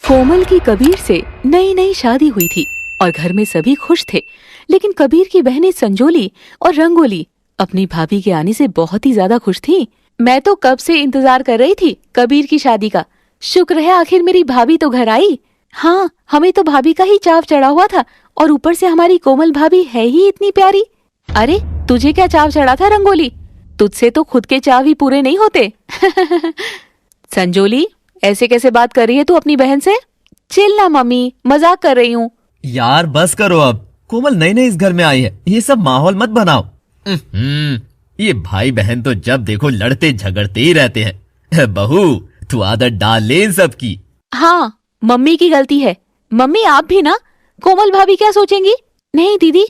कोमल की कबीर से नई नई शादी हुई थी और घर में सभी खुश थे, लेकिन कबीर की बहनें संजोली और रंगोली अपनी भाभी के आने से बहुत ही ज्यादा खुश थीं। मैं तो कब से इंतजार कर रही थी कबीर की शादी का। शुक्र है आखिर मेरी भाभी तो घर आई। हाँ, हमें तो भाभी का ही चाव चढ़ा हुआ था और ऊपर से हमारी कोमल भाभी है ही इतनी प्यारी। अरे तुझे क्या चाव चढ़ा था रंगोली? तुझसे तो खुद के चाव ही पूरे नहीं होते। संजोली, ऐसे कैसे बात कर रही है तू अपनी बहन से? चिल ना मम्मी, मजाक कर रही हूँ। यार बस करो अब, कोमल नई नई इस घर में आई है, ये सब माहौल मत बनाओ। ये भाई बहन तो जब देखो लड़ते झगड़ते ही रहते हैं। बहू तू आदत डाल ले इन सब की। हाँ, मम्मी की गलती है। मम्मी आप भी ना, कोमल भाभी क्या सोचेंगी? नहीं दीदी,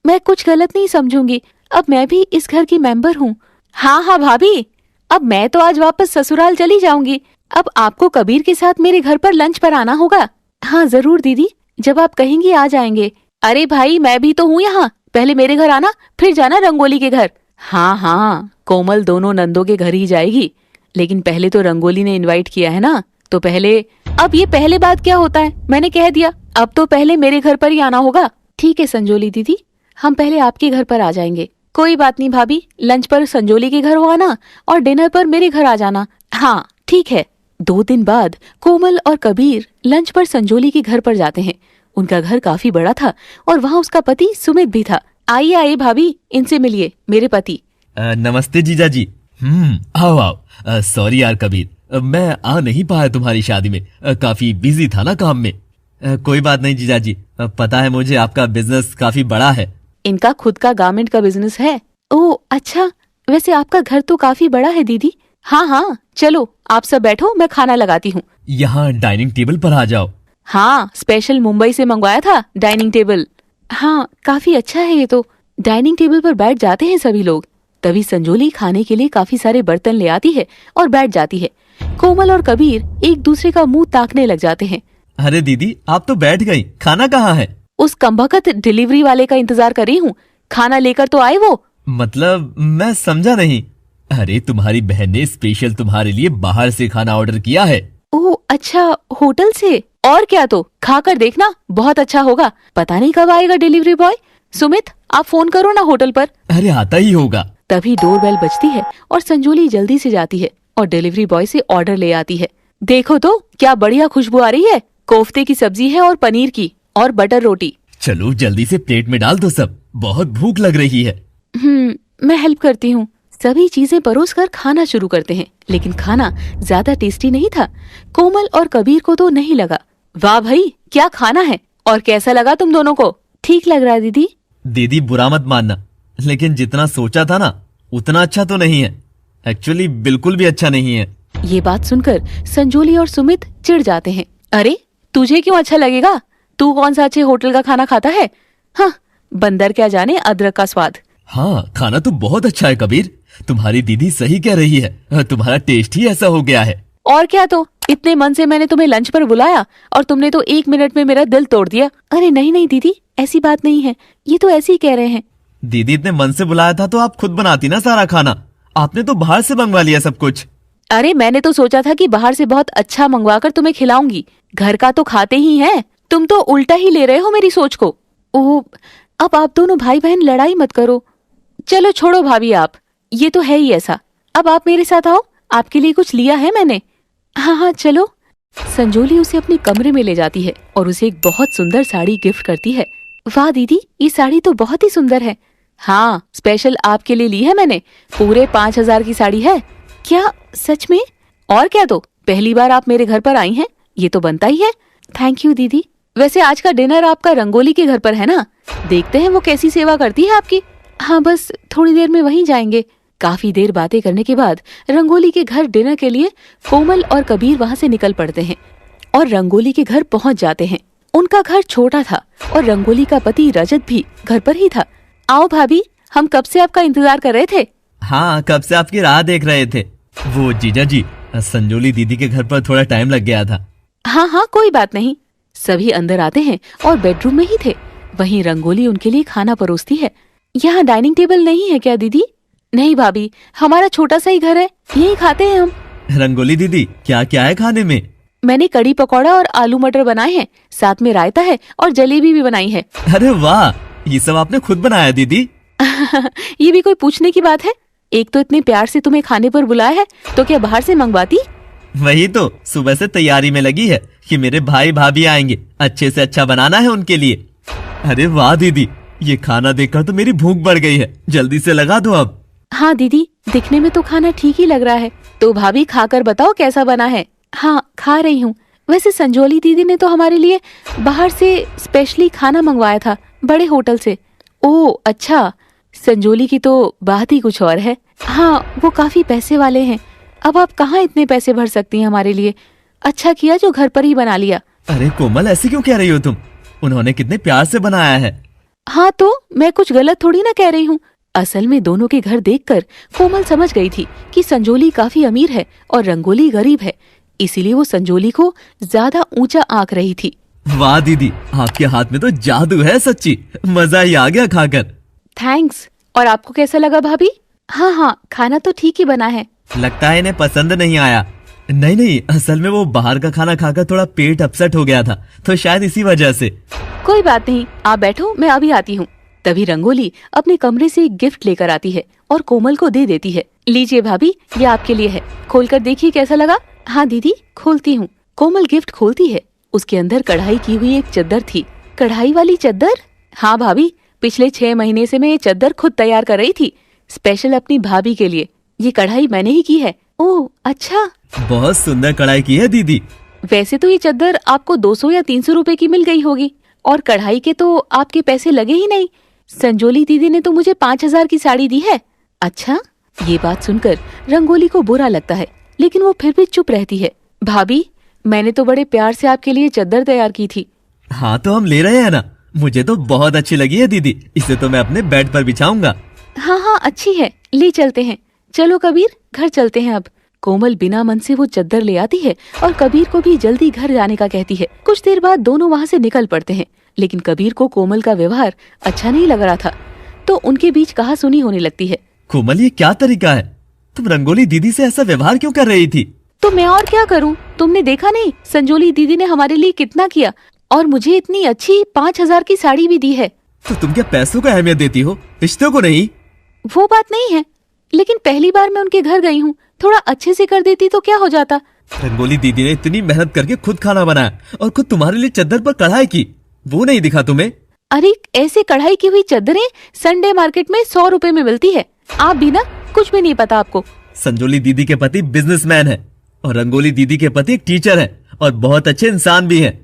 मैं कुछ गलत नहीं समझूंगी। अब मैं भी इस घर की मेंबर हूँ। हाँ हाँ भाभी, अब मैं तो आज वापस ससुराल चली जाऊंगी। अब आपको कबीर के साथ मेरे घर पर लंच पर आना होगा। हाँ जरूर दीदी, जब आप कहेंगी आ जाएंगे। अरे भाई मैं भी तो हूँ यहाँ, पहले मेरे घर आना फिर जाना रंगोली के घर। हाँ हाँ, कोमल दोनों नंदों के घर ही जाएगी, लेकिन पहले तो रंगोली ने इनवाइट किया है ना, तो पहले। अब ये पहले बात क्या होता है, मैंने कह दिया, अब तो पहले मेरे घर पर ही आना होगा। ठीक है संजोली दीदी, हम पहले आपके घर पर आ जाएंगे। कोई बात नहीं भाभी, लंच पर संजोली के घर हो आना और डिनर पर मेरे घर आ जाना। हाँ ठीक है। 2 दिन बाद कोमल और कबीर लंच पर संजोली के घर पर जाते हैं। उनका घर काफी बड़ा था और वहाँ उसका पति सुमित भी था। आइए आइए भाभी, इनसे मिलिए, मेरे पति। नमस्ते जीजा जी। आओ आओ। सॉरी यार कबीर, मैं आ नहीं पाया तुम्हारी शादी में, काफी बिजी था ना काम में। कोई बात नहीं जीजा जी, पता है मुझे आपका बिजनेस काफी बड़ा है। इनका खुद का गारमेंट का बिजनेस है। ओह अच्छा, वैसे आपका घर तो काफी बड़ा है दीदी। हाँ हाँ चलो आप सब बैठो, मैं खाना लगाती हूँ। यहाँ डाइनिंग टेबल पर आ जाओ। हाँ, स्पेशल मुंबई से मंगवाया था डाइनिंग टेबल। हाँ काफी अच्छा है ये तो। डाइनिंग टेबल पर बैठ जाते हैं सभी लोग। तभी संजोली खाने के लिए काफी सारे बर्तन ले आती है और बैठ जाती है। कोमल और कबीर एक दूसरे का मुंह ताकने लग जाते हैं। अरे दीदी आप तो बैठ गई, खाना कहाँ है? उस कमबख्त डिलीवरी वाले का इंतजार कर रही हूँ, खाना लेकर तो आए वो। मतलब मैं समझा नहीं। अरे तुम्हारी बहन ने स्पेशल तुम्हारे लिए बाहर से खाना ऑर्डर किया है। ओह अच्छा, होटल से? और क्या, तो खाकर देखना, बहुत अच्छा होगा। पता नहीं कब आएगा डिलीवरी बॉय। सुमित आप फोन करो ना होटल पर। अरे आता ही होगा। तभी डोरबेल बजती है और संजोली जल्दी से जाती है और डिलीवरी बॉय से ऑर्डर ले आती है। देखो तो क्या बढ़िया खुशबू आ रही है। कोफ्ते की सब्जी है और पनीर की और बटर रोटी। चलो जल्दी से प्लेट में डाल दो सब, बहुत भूख लग रही है। मैं हेल्प करती हूँ। सभी चीजें परोस कर खाना शुरू करते हैं, लेकिन खाना ज्यादा टेस्टी नहीं था। कोमल और कबीर को तो नहीं लगा। वाह भाई क्या खाना है, और कैसा लगा तुम दोनों को? ठीक लग रहा है दीदी। दीदी बुरा मत मानना, लेकिन जितना सोचा था ना उतना अच्छा तो नहीं है। एक्चुअली बिल्कुल भी अच्छा नहीं है। ये बात सुनकर संजोली और सुमित चिढ़ जाते हैं। अरे तुझे क्यों अच्छा लगेगा? तू कौन सा अच्छे होटल का खाना खाता है? हाँ, बंदर क्या जाने अदरक का स्वाद। हाँ खाना तो बहुत अच्छा है कबीर, तुम्हारी दीदी सही कह रही है, तुम्हारा टेस्ट ही ऐसा हो गया है। और क्या, तो इतने मन से मैंने तुम्हें लंच पर बुलाया और तुमने तो 1 मिनट में मेरा दिल तोड़ दिया। अरे नहीं नहीं दीदी, ऐसी बात नहीं है, ये तो ऐसे ही कह रहे हैं। दीदी इतने मन से बुलाया था तो आप खुद बनाती ना सारा खाना, आपने तो बाहर से मंगवा लिया सब कुछ। अरे मैंने तो सोचा था कि बाहर से बहुत अच्छा मंगवा कर तुम्हें खिलाऊंगी, घर का तो खाते ही हैं। तुम तो उल्टा ही ले रहे हो मेरी सोच को। ओह, अब आप दोनों भाई बहन लड़ाई मत करो। चलो छोड़ो भाभी, आप ये तो है ही ऐसा। अब आप मेरे साथ आओ, आपके लिए कुछ लिया है मैंने। हाँ हाँ चलो। संजोली उसे अपने कमरे में ले जाती है और उसे एक बहुत सुंदर साड़ी गिफ्ट करती है। वाह दीदी, ये साड़ी तो बहुत ही सुंदर है। हाँ, स्पेशल आपके लिए ली है मैंने, पूरे 5000 की साड़ी है। क्या सच में? और क्या, तो पहली बार आप मेरे घर पर आई हैं, ये तो बनता ही है। थैंक यू दीदी। वैसे आज का डिनर आपका रंगोली के घर पर है ना? देखते हैं वो कैसी सेवा करती है आपकी। हाँ बस थोड़ी देर में वहीं जाएंगे। काफी देर बातें करने के बाद रंगोली के घर डिनर के लिए कोमल और कबीर वहाँ से निकल पड़ते हैं और रंगोली के घर पहुँच जाते हैं। उनका घर छोटा था और रंगोली का पति रजत भी घर पर ही था। आओ भाभी, हम कब से आपका इंतजार कर रहे थे। हाँ, कब से आपकी राह देख रहे थे। वो जीजा जी, संजोली दीदी के घर पर थोड़ा टाइम लग गया था। हाँ हाँ कोई बात नहीं। सभी अंदर आते हैं और बेडरूम में ही थे। वहीं रंगोली उनके लिए खाना परोसती है। यहाँ डाइनिंग टेबल नहीं है क्या दीदी? नहीं भाभी, हमारा छोटा सा ही घर है, यही खाते हैं हम। रंगोली दीदी क्या क्या है खाने में? मैंने कड़ी पकौड़ा और आलू मटर बनाए हैं, साथ में रायता है और जलेबी भी बनाई है। अरे वाह, ये सब आपने खुद बनाया दीदी? ये भी कोई पूछने की बात है? एक तो इतने प्यार से तुम्हें खाने पर बुलाया है, तो क्या बाहर से मंगवाती? वही तो, सुबह से तैयारी में लगी है कि मेरे भाई भाभी आएंगे, अच्छे से अच्छा बनाना है उनके लिए। अरे वाह दीदी, ये खाना देखकर तो मेरी भूख बढ़ गई है, जल्दी से लगा दो अब। हाँ दीदी, दिखने में तो खाना ठीक ही लग रहा है, तो भाभी खाकर बताओ कैसा बना है। हाँ, खा रही हूँ। वैसे संजोली दीदी ने तो हमारे लिए बाहर से स्पेशली खाना मंगवाया था, बड़े होटल से। ओह अच्छा, संजोली की तो बात ही कुछ और है। हाँ, वो काफी पैसे वाले हैं। अब आप कहाँ इतने पैसे भर सकती हैं हमारे लिए। अच्छा किया जो घर पर ही बना लिया। अरे कोमल, ऐसे क्यों कह रही हो तुम? उन्होंने कितने प्यार से बनाया है। हाँ तो मैं कुछ गलत थोड़ी ना कह रही हूँ। असल में दोनों के घर देखकर कोमल समझ गई थी कि संजोली काफी अमीर है और रंगोली गरीब है, इसीलिए वो संजोली को ज्यादा ऊंचा आंक रही थी। वाह दीदी, आपके हाथ में तो जादू है सच्ची, मजा ही आ गया खाकर। थैंक्स। और आपको कैसा लगा भाभी? हाँ हाँ, खाना तो ठीक ही बना है। लगता है इन्हें पसंद नहीं आया। नहीं नहीं, असल में वो बाहर का खाना खाकर थोड़ा पेट अपसेट हो गया था, तो शायद इसी वजह से। कोई बात नहीं, आप बैठो, मैं अभी आती हूँ। तभी रंगोली अपने कमरे से एक गिफ्ट लेकर आती है और कोमल को दे देती है। लीजिए भाभी, ये आपके लिए है, खोलकर देखिए कैसा लगा। हाँ दीदी, खोलती हूँ। कोमल गिफ्ट खोलती है, उसके अंदर कढ़ाई की हुई एक चद्दर थी। कढ़ाई वाली चद्दर? हाँ भाभी, पिछले 6 महीने से मैं ये चद्दर खुद तैयार कर रही थी, स्पेशल अपनी भाभी के लिए। ये कढ़ाई मैंने ही की है। ओह अच्छा, बहुत सुंदर कढ़ाई की है दीदी। वैसे तो ये चद्दर आपको 200 या 300 रुपए की मिल गई होगी, और कढ़ाई के तो आपके पैसे लगे ही नहीं। संजोली दीदी ने तो मुझे 5,000 की साड़ी दी है। अच्छा, ये बात सुनकर रंगोली को बुरा लगता है, लेकिन वो फिर भी चुप रहती है। भाभी, मैंने तो बड़े प्यार से आपके लिए चद्दर तैयार की थी। हाँ तो हम ले रहे हैं ना, मुझे तो बहुत अच्छी लगी है दीदी, इसे तो मैं अपने बेड पर बिछाऊंगा। हाँ हाँ, अच्छी है, ले चलते हैं। चलो कबीर, घर चलते हैं अब। कोमल बिना मन से वो चद्दर ले आती है और कबीर को भी जल्दी घर जाने का कहती है। कुछ देर बाद दोनों वहाँ से निकल पड़ते हैं, लेकिन कबीर को कोमल का व्यवहार अच्छा नहीं लग रहा था, तो उनके बीच कहासुनी होने लगती है। कोमल, ये क्या तरीका है? तुम रंगोली दीदी से ऐसा व्यवहार क्यों कर रही थी? तो मैं और क्या करूं? तुमने देखा नहीं, संजोली दीदी ने हमारे लिए कितना किया, और मुझे इतनी अच्छी 5,000 की साड़ी भी दी है। तो तुम क्या पैसों को अहमियत देती हो, रिश्तों को नहीं? वो बात नहीं है, लेकिन पहली बार मैं उनके घर गई हूँ, थोड़ा अच्छे से कर देती तो क्या हो जाता। रंगोली दीदी ने इतनी मेहनत करके खुद खाना बनाया और खुद तुम्हारे लिए चद्दर पर कढ़ाई की, वो नहीं दिखा तुम्हें? अरे ऐसे कढ़ाई की हुई चद्दरें संडे मार्केट में 100 रुपए में मिलती है। आप भी ना, कुछ भी नहीं पता आपको। संजोली दीदी के पति बिजनेसमैन है और रंगोली दीदी के पति एक टीचर है और बहुत अच्छे इंसान भी है।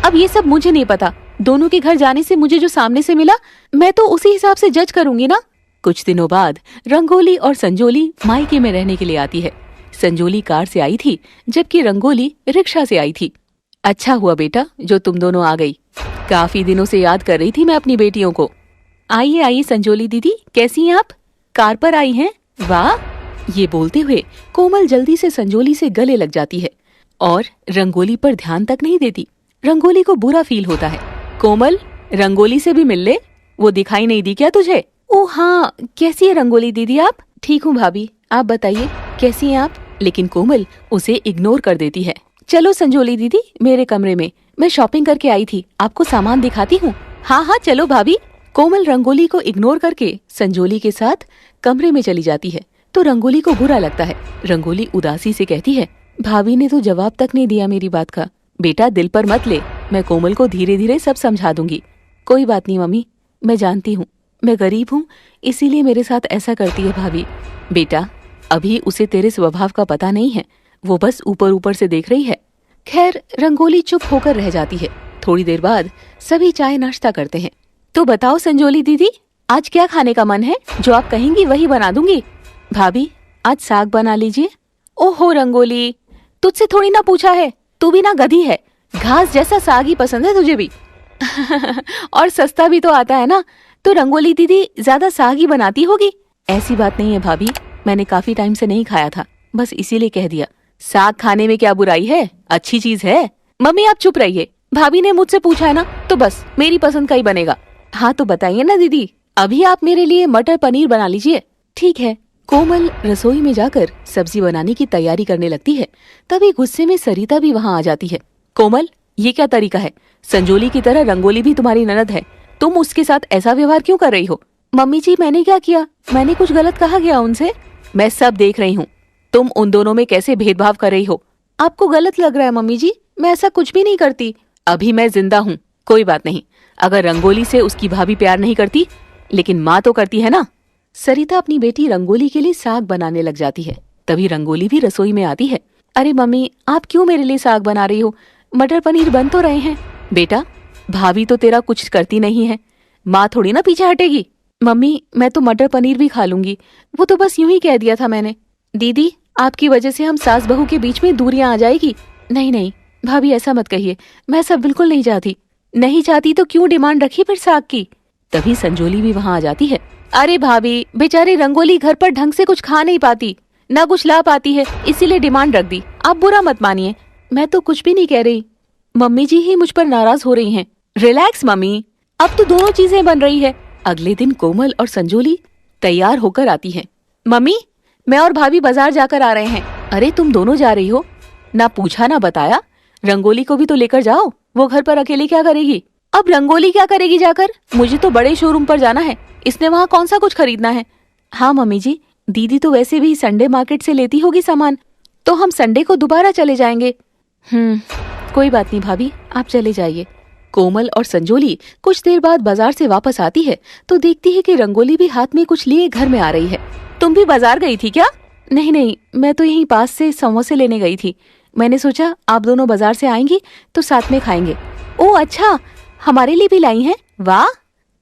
अब ये सब मुझे नहीं पता, दोनों के घर जाने से मुझे जो सामने से मिला, मैं तो उसी हिसाब से जज करूंगी ना। कुछ दिनों बाद रंगोली और संजोली मायके में रहने के लिए आती है। संजोली कार से आई थी, जबकि रंगोली रिक्शा से आई थी। अच्छा हुआ बेटा जो तुम दोनों आ गई, काफी दिनों से याद कर रही थी मैं अपनी बेटियों को। आइए आइए संजोली दीदी, कैसी हैं आप? कार पर आई हैं? वाह। ये बोलते हुए कोमल जल्दी से संजोली से गले लग जाती है और रंगोली पर ध्यान तक नहीं देती। रंगोली को बुरा फील होता है। कोमल, रंगोली से भी मिल ले, वो दिखाई नहीं दी क्या तुझे? ओह हाँ, कैसी है रंगोली दीदी आप? ठीक हूँ भाभी, आप बताइए कैसी हैं आप? लेकिन कोमल उसे इग्नोर कर देती है। चलो संजोली दीदी, मेरे कमरे में, मैं शॉपिंग करके आई थी, आपको सामान दिखाती हूँ। हाँ हाँ चलो भाभी। कोमल रंगोली को इग्नोर करके संजोली के साथ कमरे में चली जाती है, तो रंगोली को बुरा लगता है। रंगोली उदासी से कहती है, भाभी ने तो जवाब तक नहीं दिया मेरी बात का। बेटा दिल पर मत ले, मैं कोमल को धीरे धीरे सब समझा दूंगी। कोई बात नहीं मम्मी, मैं जानती हूँ मैं गरीब हूँ, इसीलिए मेरे साथ ऐसा करती है भाभी। बेटा अभी उसे तेरे स्वभाव का पता नहीं है, वो बस ऊपर ऊपर से देख रही है। खैर रंगोली चुप होकर रह जाती है। थोड़ी देर बाद सभी चाय नाश्ता करते हैं। तो बताओ संजोली दीदी, आज क्या खाने का मन है? जो आप कहेंगी वही बना दूंगी। भाभी आज साग बना लीजिए। ओहो रंगोली, तुझसे थोड़ी ना पूछा है, तू भी ना गधी है, घास जैसा साग ही पसंद है तुझे भी। और सस्ता भी तो आता है ना, तो रंगोली दीदी ज्यादा साग ही बनाती होगी। ऐसी बात नहीं है भाभी, मैंने काफी टाइम से नहीं खाया था, बस इसीलिए कह दिया। साग खाने में क्या बुराई है, अच्छी चीज है। मम्मी आप चुप रहिए, भाभी ने मुझसे पूछा है ना, तो बस मेरी पसंद का ही बनेगा। हाँ तो बताइए ना दीदी, अभी आप मेरे लिए मटर पनीर बना लीजिए। ठीक है, कोमल रसोई में जाकर सब्जी बनाने की तैयारी करने लगती है। तभी गुस्से में सरिता भी वहाँ आ जाती है। कोमल, ये क्या तरीका है? संजोली की तरह रंगोली भी तुम्हारी ननद है, तुम उसके साथ ऐसा व्यवहार क्यों कर रही हो? मम्मी जी, मैंने क्या किया? मैंने कुछ गलत कहा क्या उनसे? मैं सब देख रही हूँ, तुम उन दोनों में कैसे भेदभाव कर रही हो। आपको गलत लग रहा है मम्मी जी, मैं ऐसा कुछ भी नहीं करती। अभी मैं जिंदा हूँ, कोई बात नहीं। अगर रंगोली से उसकी भाभी प्यार नहीं करती, लेकिन माँ तो करती है ना। सरिता अपनी बेटी रंगोली के लिए साग बनाने लग जाती है। तभी रंगोली भी रसोई में आती है। अरे मम्मी, आप क्यों मेरे लिए साग बना रही हो? मटर पनीर बन तो रहे हैं। बेटा, भाभी तो तेरा कुछ करती नहीं है, माँ थोड़ी ना पीछे हटेगी। मम्मी, मैं तो मटर पनीर भी खा लूंगी, वो तो बस यूं ही कह दिया था मैंने। दीदी, आपकी वजह से हम सास बहू के बीच में दूरियां आ जाएगी। नहीं नहीं भाभी, ऐसा मत कहिए, मैं सब बिल्कुल नहीं चाहती। नहीं चाहती तो क्यों डिमांड रखी फिर साग की? तभी संजोली भी वहाँ आ जाती है। अरे भाभी, बेचारी रंगोली घर पर ढंग से कुछ खा नहीं पाती, ना कुछ ला पाती है, इसीलिए डिमांड रख दी। आप बुरा मत मानिए, मैं तो कुछ भी नहीं कह रही। मम्मी जी ही मुझ पर नाराज हो रही हैं। रिलैक्स मम्मी, अब तो दोनों चीजें बन रही है। अगले दिन कोमल और संजोली तैयार होकर आती हैं। मम्मी, मैं और भाभी बाजार जाकर आ रहे हैं। अरे तुम दोनों जा रही हो? ना पूछा ना बताया। रंगोली को भी तो लेकर जाओ, वो घर पर अकेले क्या करेगी? अब रंगोली क्या करेगी जाकर? मुझे तो बड़े शोरूम पर जाना है, इसने वहाँ कौन सा कुछ खरीदना है। हाँ मम्मी जी, दीदी तो वैसे भी संडे मार्केट से लेती होगी सामान, तो हम संडे को दोबारा चले जाएंगे। कोई बात नहीं भाभी, आप चले जाइए। कोमल और संजोली कुछ देर बाद बाजार से वापस आती है तो देखती है कि रंगोली भी हाथ में कुछ लिए घर में आ रही है। तुम भी बाजार गई थी क्या? नहीं नहीं, मैं तो यहीं पास से समोसे लेने गई थी। मैंने सोचा आप दोनों बाजार से आएंगी तो साथ में खाएंगे। ओह अच्छा, हमारे लिए भी लाई हैं? वाह,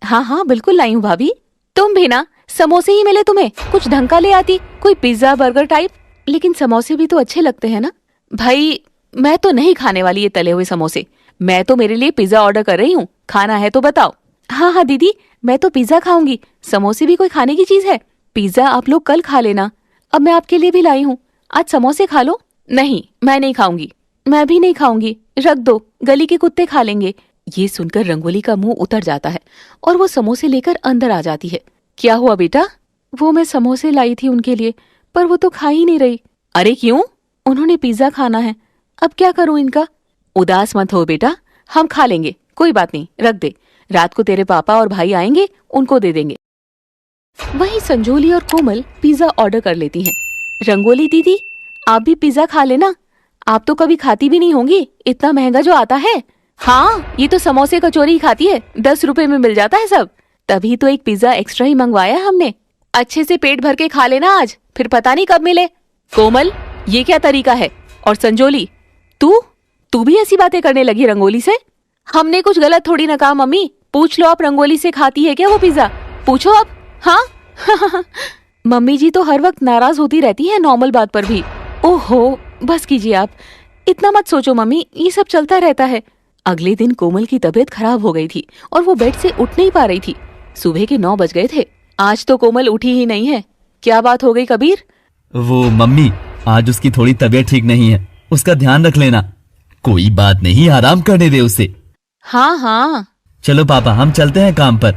हाँ हाँ बिल्कुल लाई हूँ भाभी। तुम भी ना, समोसे ही मिले तुम्हें, कुछ ढंग का ले आती, कोई पिज्जा बर्गर टाइप। लेकिन समोसे भी तो अच्छे लगते हैं ना। भाई, मैं तो नहीं खाने वाली ये तले हुए समोसे, मैं तो मेरे लिए पिज्जा ऑर्डर कर रही हूँ, खाना है तो बताओ। हाँ हाँ दीदी, मैं तो पिज्जा खाऊंगी, समोसे भी कोई खाने की चीज है? पिज्जा आप लोग कल खा लेना, अब मैं आपके लिए भी लाई हूँ, आज समोसे खा लो। नहीं, मैं नहीं खाऊंगी। मैं भी नहीं खाऊंगी, रख दो, गली के कुत्ते खा लेंगे। ये सुनकर रंगोली का मुंह उतर जाता है और वो समोसे लेकर अंदर आ जाती है। क्या हुआ बेटा? वो मैं समोसे लाई थी उनके लिए, पर वो तो खा ही नहीं रही। अरे क्यों? उन्होंने पिज्जा खाना है, अब क्या करूं इनका? उदास मत हो बेटा, हम खा लेंगे, कोई बात नहीं, रख दे, रात को तेरे पापा और भाई आएंगे, उनको दे देंगे। वहीं संजोली और कोमल पिज्जा ऑर्डर कर लेती हैं। रंगोली दीदी, आप भी पिज्जा खा लेना, आप तो कभी खाती भी नहीं होंगी, इतना महंगा जो आता है। हाँ, ये तो समोसे कचौरी ही खाती है, 10 रुपए में मिल जाता है सब। तभी तो एक पिज्जा एक्स्ट्रा ही मंगवाया हमने। अच्छे से पेट भर के खा लेना आज, फिर पता नहीं कब मिले। कोमल, ये क्या तरीका है? और संजोली, तू भी ऐसी बातें करने लगी रंगोली से? हमने कुछ गलत थोड़ी ना कहा मम्मी, पूछ लो आप रंगोली से खाती है क्या वो पिज्जा, पूछो आप। हाँ मम्मी जी तो हर वक्त नाराज होती रहती है नॉर्मल बात पर भी। ओहो, बस कीजिए आप, इतना मत सोचो मम्मी, ये सब चलता रहता है। अगले दिन कोमल की तबीयत खराब हो गई थी और वो बेड से उठ नहीं पा रही थी। सुबह के 9 बज गए थे, आज तो कोमल उठी ही नहीं है। क्या बात हो गई कबीर? वो मम्मी, आज उसकी थोड़ी तबीयत ठीक नहीं है, उसका ध्यान रख लेना। कोई बात नहीं, आराम करने दे उसे। हाँ हाँ। चलो पापा, हम चलते हैं काम पर।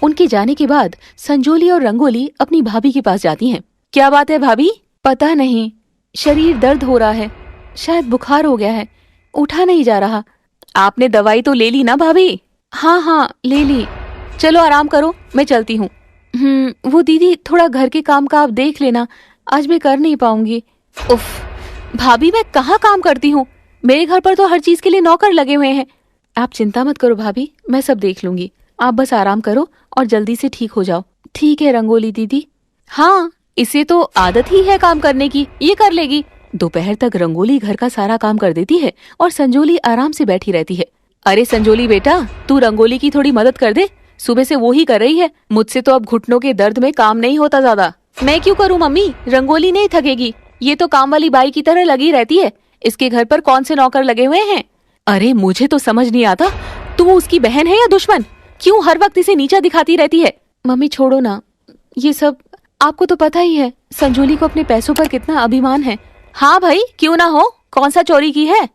उनके जाने के बाद संजोली और रंगोली अपनी भाभी के पास जाती हैं। क्या बात है भाभी? पता नहीं, शरीर दर्द हो रहा है, शायद बुखार हो गया है, उठा नहीं जा रहा। आपने दवाई तो ले ली ना भाभी? हाँ हाँ ले ली। चलो आराम करो, मैं चलती हूँ। वो दीदी, थोड़ा घर के काम का आप देख लेना, आज मैं कर नहीं पाऊंगी। उफ, भाभी मैं कहाँ काम करती हूँ, मेरे घर पर तो हर चीज के लिए नौकर लगे हुए हैं। आप चिंता मत करो भाभी, मैं सब देख लूंगी, आप बस आराम करो और जल्दी से ठीक हो जाओ। ठीक है रंगोली दीदी। हाँ, इसे तो आदत ही है काम करने की, ये कर लेगी। दोपहर तक रंगोली घर का सारा काम कर देती है और संजोली आराम से बैठी रहती है। अरे संजोली बेटा, तू रंगोली की थोड़ी मदद कर दे, सुबह से वो ही कर रही है, मुझसे तो अब घुटनों के दर्द में काम नहीं होता ज्यादा। मैं क्यों करूँ मम्मी, रंगोली नहीं थकेगी, ये तो काम वाली बाई की तरह लगी रहती है, इसके घर पर कौन से नौकर लगे हुए हैं? अरे मुझे तो समझ नहीं आता, तू उसकी बहन है या दुश्मन? क्यों हर वक्त इसे नीचा दिखाती रहती है? मम्मी छोड़ो ना, ये सब आपको तो पता ही है, संजोली को अपने पैसों पर कितना अभिमान है। हाँ भाई, क्यों ना हो, कौन सा चोरी की है,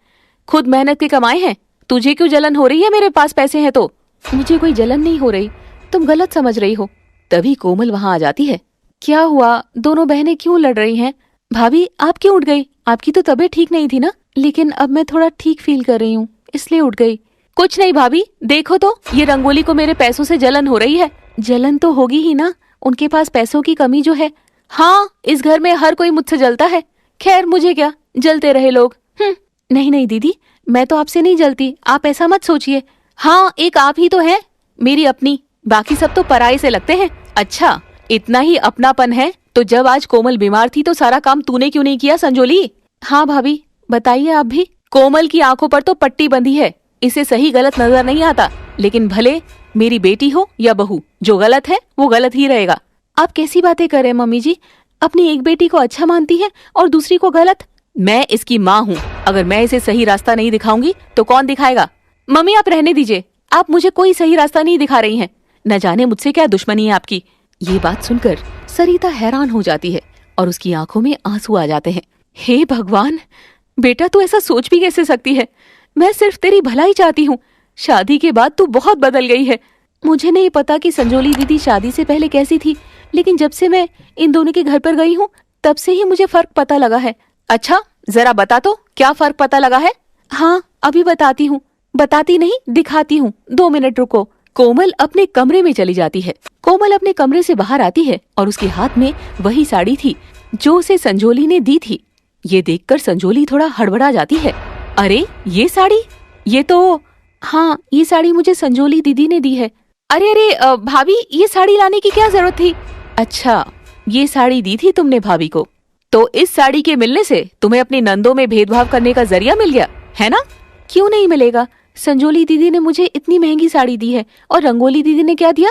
खुद मेहनत के कमाए हैं। तुझे क्यों जलन हो रही है मेरे पास पैसे हैं तो? मुझे कोई जलन नहीं हो रही, तुम गलत समझ रही हो। तभी कोमल वहाँ आ जाती है। क्या हुआ? दोनों बहनें क्यों लड़ रही हैं? भाभी आप क्यों उठ गई? आपकी तो तबीयत ठीक नहीं थी ना? लेकिन अब मैं थोड़ा ठीक फील कर रही हूँ, इसलिए उठ गई। कुछ नहीं भाभी, देखो तो ये रंगोली को मेरे पैसों से जलन हो रही है। जलन तो होगी ही ना, उनके पास पैसों की कमी जो है। हाँ, इस घर में हर कोई मुझसे जलता है। खैर मुझे क्या, जलते रहे लोग। नहीं नहीं दीदी, मैं तो आपसे नहीं जलती, आप ऐसा मत सोचिए। हाँ, एक आप ही तो है मेरी अपनी, बाकी सब तो पराये से लगते हैं। अच्छा, इतना ही अपनापन है तो जब आज कोमल बीमार थी तो सारा काम तूने क्यों नहीं किया संजोली? हाँ भाभी, बताइए आप भी। कोमल की आंखों पर तो पट्टी बंधी है, इसे सही गलत नजर नहीं आता, लेकिन भले मेरी बेटी हो या बहू, जो गलत है वो गलत ही रहेगा। आप कैसी बातें कर रहे हैं मम्मी जी? अपनी एक बेटी को अच्छा मानती है और दूसरी को गलत। मैं इसकी माँ हूँ, अगर मैं इसे सही रास्ता नहीं दिखाऊंगी तो कौन दिखाएगा? मम्मी आप रहने दीजिए, आप मुझे कोई सही रास्ता नहीं दिखा रही हैं। न जाने मुझसे क्या दुश्मनी है आपकी। ये बात सुनकर सरिता हैरान हो जाती है और उसकी आंखों में आंसू आ जाते हैं। हे भगवान, बेटा तू ऐसा सोच भी कैसे सकती है? मैं सिर्फ तेरी भलाई चाहती हूँ। शादी के बाद तू बहुत बदल गई है। मुझे नहीं पता कि संजोली दीदी शादी से पहले कैसी थी, लेकिन जब से मैं इन दोनों के घर पर गई हूँ तब से ही मुझे फर्क पता लगा है। अच्छा, जरा बता तो क्या फर्क पता लगा है? हाँ, अभी बताती हूँ। बताती नहीं, दिखाती हूँ, 2 मिनट रुको। कोमल अपने कमरे में चली जाती है। कोमल अपने कमरे से बाहर आती है और उसके हाथ में वही साड़ी थी जो उसे संजोली ने दी थी। ये देखकर संजोली थोड़ा हड़बड़ा जाती है। अरे ये साड़ी, ये तो, हाँ ये साड़ी मुझे संजोली दीदी ने दी है। अरे अरे भाभी, ये साड़ी लाने की क्या जरूरत थी? अच्छा, ये साड़ी दी थी तुमने भाभी को, तो इस साड़ी के मिलने से तुम्हें अपनी नंदों में भेदभाव करने का जरिया मिल गया है ना? क्यों नहीं मिलेगा? संजोली दीदी ने मुझे इतनी महंगी साड़ी दी है और रंगोली दीदी ने क्या दिया?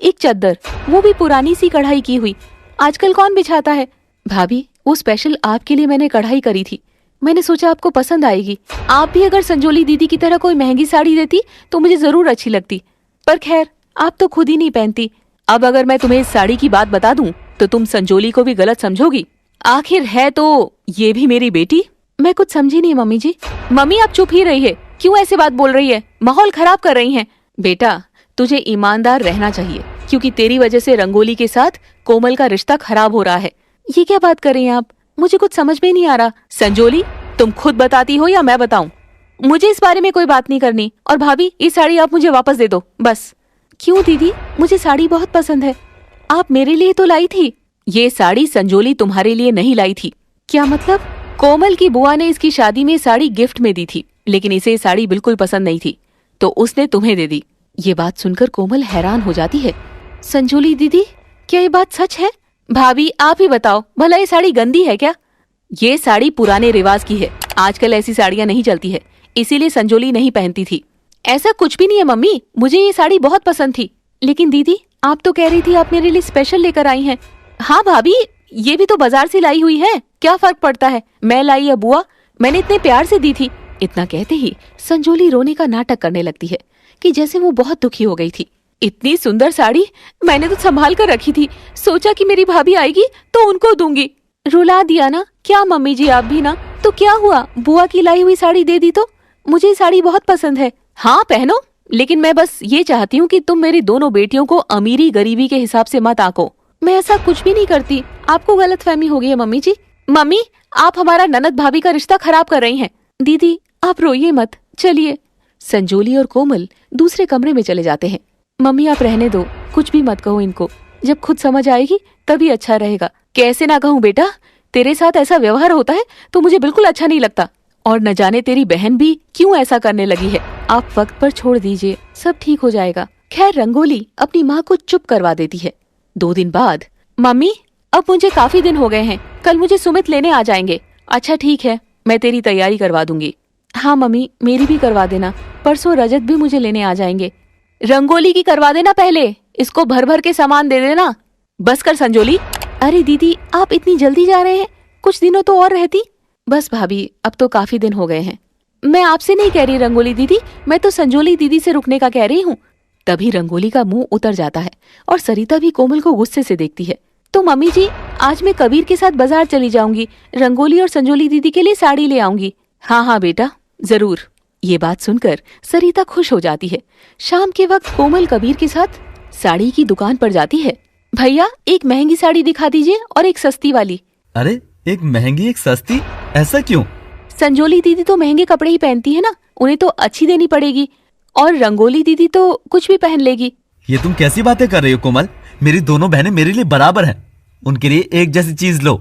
एक चद्दर, वो भी पुरानी सी कढ़ाई की हुई। आजकल कौन बिछाता है? भाभी, वो स्पेशल आपके लिए मैंने कढ़ाई करी थी। मैंने सोचा आपको पसंद आएगी। आप भी अगर संजोली दीदी की तरह कोई महंगी साड़ी देती तो मुझे जरूर अच्छी लगती, पर खैर आप तो खुद ही नहीं पहनती। अब अगर मैं तुम्हें इस साड़ी की बात बता दूं तो तुम संजोली को भी गलत समझोगी। आखिर है तो ये भी मेरी बेटी। मैं कुछ समझी नहीं मम्मी जी। मम्मी आप चुप ही रही है, क्यों ऐसे बात बोल रही है? माहौल खराब कर रही हैं। बेटा, तुझे ईमानदार रहना चाहिए, क्योंकि तेरी वजह से रंगोली के साथ कोमल का रिश्ता खराब हो रहा है। ये क्या बात कर रही हैं आप? मुझे कुछ समझ में नहीं आ रहा। संजोली, तुम खुद बताती हो या मैं बताऊं? मुझे इस बारे में कोई बात नहीं करनी। और भाभी, ये साड़ी आप मुझे वापस दे दो बस। क्यों दीदी? मुझे साड़ी बहुत पसंद है। आप मेरे लिए तो लाई थी। ये साड़ी संजोली तुम्हारे लिए नहीं लाई थी। क्या मतलब? कोमल की बुआ ने इसकी शादी में साड़ी गिफ्ट में दी थी, लेकिन इसे साड़ी बिल्कुल पसंद नहीं थी तो उसने तुम्हें दे दी। ये बात सुनकर कोमल हैरान हो जाती है। संजोली दीदी, क्या ये बात सच है? भाभी आप ही बताओ, भला ये साड़ी गंदी है क्या? ये साड़ी पुराने रिवाज की है, आजकल ऐसी साड़ियाँ नहीं चलती है, इसीलिए संजोली नहीं पहनती थी। ऐसा कुछ भी नहीं है मम्मी, मुझे ये साड़ी बहुत पसंद थी। लेकिन दीदी, आप तो कह रही थी आप मेरे लिए स्पेशल लेकर आई हैं। हाँ भाभी, ये भी तो बाजार से लाई हुई है, क्या फर्क पड़ता है मैं लाई या बुआ? मैंने इतने प्यार से दी थी। इतना कहते ही संजोली रोने का नाटक करने लगती है कि जैसे वो बहुत दुखी हो गई थी। इतनी सुंदर साड़ी मैंने तो संभाल कर रखी थी, सोचा कि मेरी भाभी आएगी तो उनको दूंगी। रुला दिया ना क्या मम्मी जी आप भी ना? तो क्या हुआ, बुआ की लाई हुई साड़ी दे दी तो? मुझे साड़ी बहुत पसंद है। हाँ पहनो, लेकिन मैं बस ये चाहती हूँ कि तुम मेरी दोनों बेटियों को अमीरी गरीबी के हिसाब से मत आंको। मैं ऐसा कुछ भी नहीं करती, आपको गलतफहमी हो गई है मम्मी जी। मम्मी, आप हमारा ननद भाभी का रिश्ता खराब कर रही हैं। दीदी आप रोइए मत, चलिए। संजोली और कोमल दूसरे कमरे में चले जाते हैं। मम्मी आप रहने दो, कुछ भी मत कहो इनको, जब खुद समझ आएगी तभी अच्छा रहेगा। कैसे ना कहूँ बेटा, तेरे साथ ऐसा व्यवहार होता है तो मुझे बिल्कुल अच्छा नहीं लगता, और न जाने तेरी बहन भी क्यों ऐसा करने लगी है। आप वक्त पर छोड़ दीजिए, सब ठीक हो जाएगा। खैर रंगोली अपनी माँ को चुप करवा देती है। 2 दिन बाद, मम्मी अब मुझे काफी दिन हो गए हैं, कल मुझे सुमित लेने आ जाएंगे। अच्छा ठीक है, मैं तेरी तैयारी करवा दूंगी। हाँ मम्मी, मेरी भी करवा देना, परसों रजत भी मुझे लेने आ जाएंगे। रंगोली की करवा देना पहले, इसको भर भर के सामान दे देना। बस कर संजोली। अरे दीदी आप इतनी जल्दी जा रहे हैं, कुछ दिनों तो और रहती। बस भाभी, अब तो काफी दिन हो गए हैं। मैं आपसे नहीं कह रही रंगोली दीदी, मैं तो संजोली दीदी से रुकने का कह रही हूँ। तभी रंगोली का मुंह उतर जाता है और सरिता भी कोमल को गुस्से से देखती है। तो मम्मी जी, आज मैं कबीर के साथ बाजार चली जाऊंगी, रंगोली और संजोली दीदी के लिए साड़ी ले आऊंगी। हाँ हाँ बेटा, जरूर। ये बात सुनकर सरिता खुश हो जाती है। शाम के वक्त कोमल कबीर के साथ साड़ी की दुकान पर जाती है। भैया एक महंगी साड़ी दिखा दीजिए और एक सस्ती वाली। अरे एक महंगी एक सस्ती, ऐसा क्यों? संजोली दीदी तो महंगे कपड़े ही पहनती है ना, उन्हें तो अच्छी देनी पड़ेगी। और रंगोली दीदी तो कुछ भी पहन लेगी। ये तुम कैसी बातें कर रही हो कोमल? मेरी दोनों बहनें मेरे लिए बराबर हैं। उनके लिए एक जैसी चीज लो।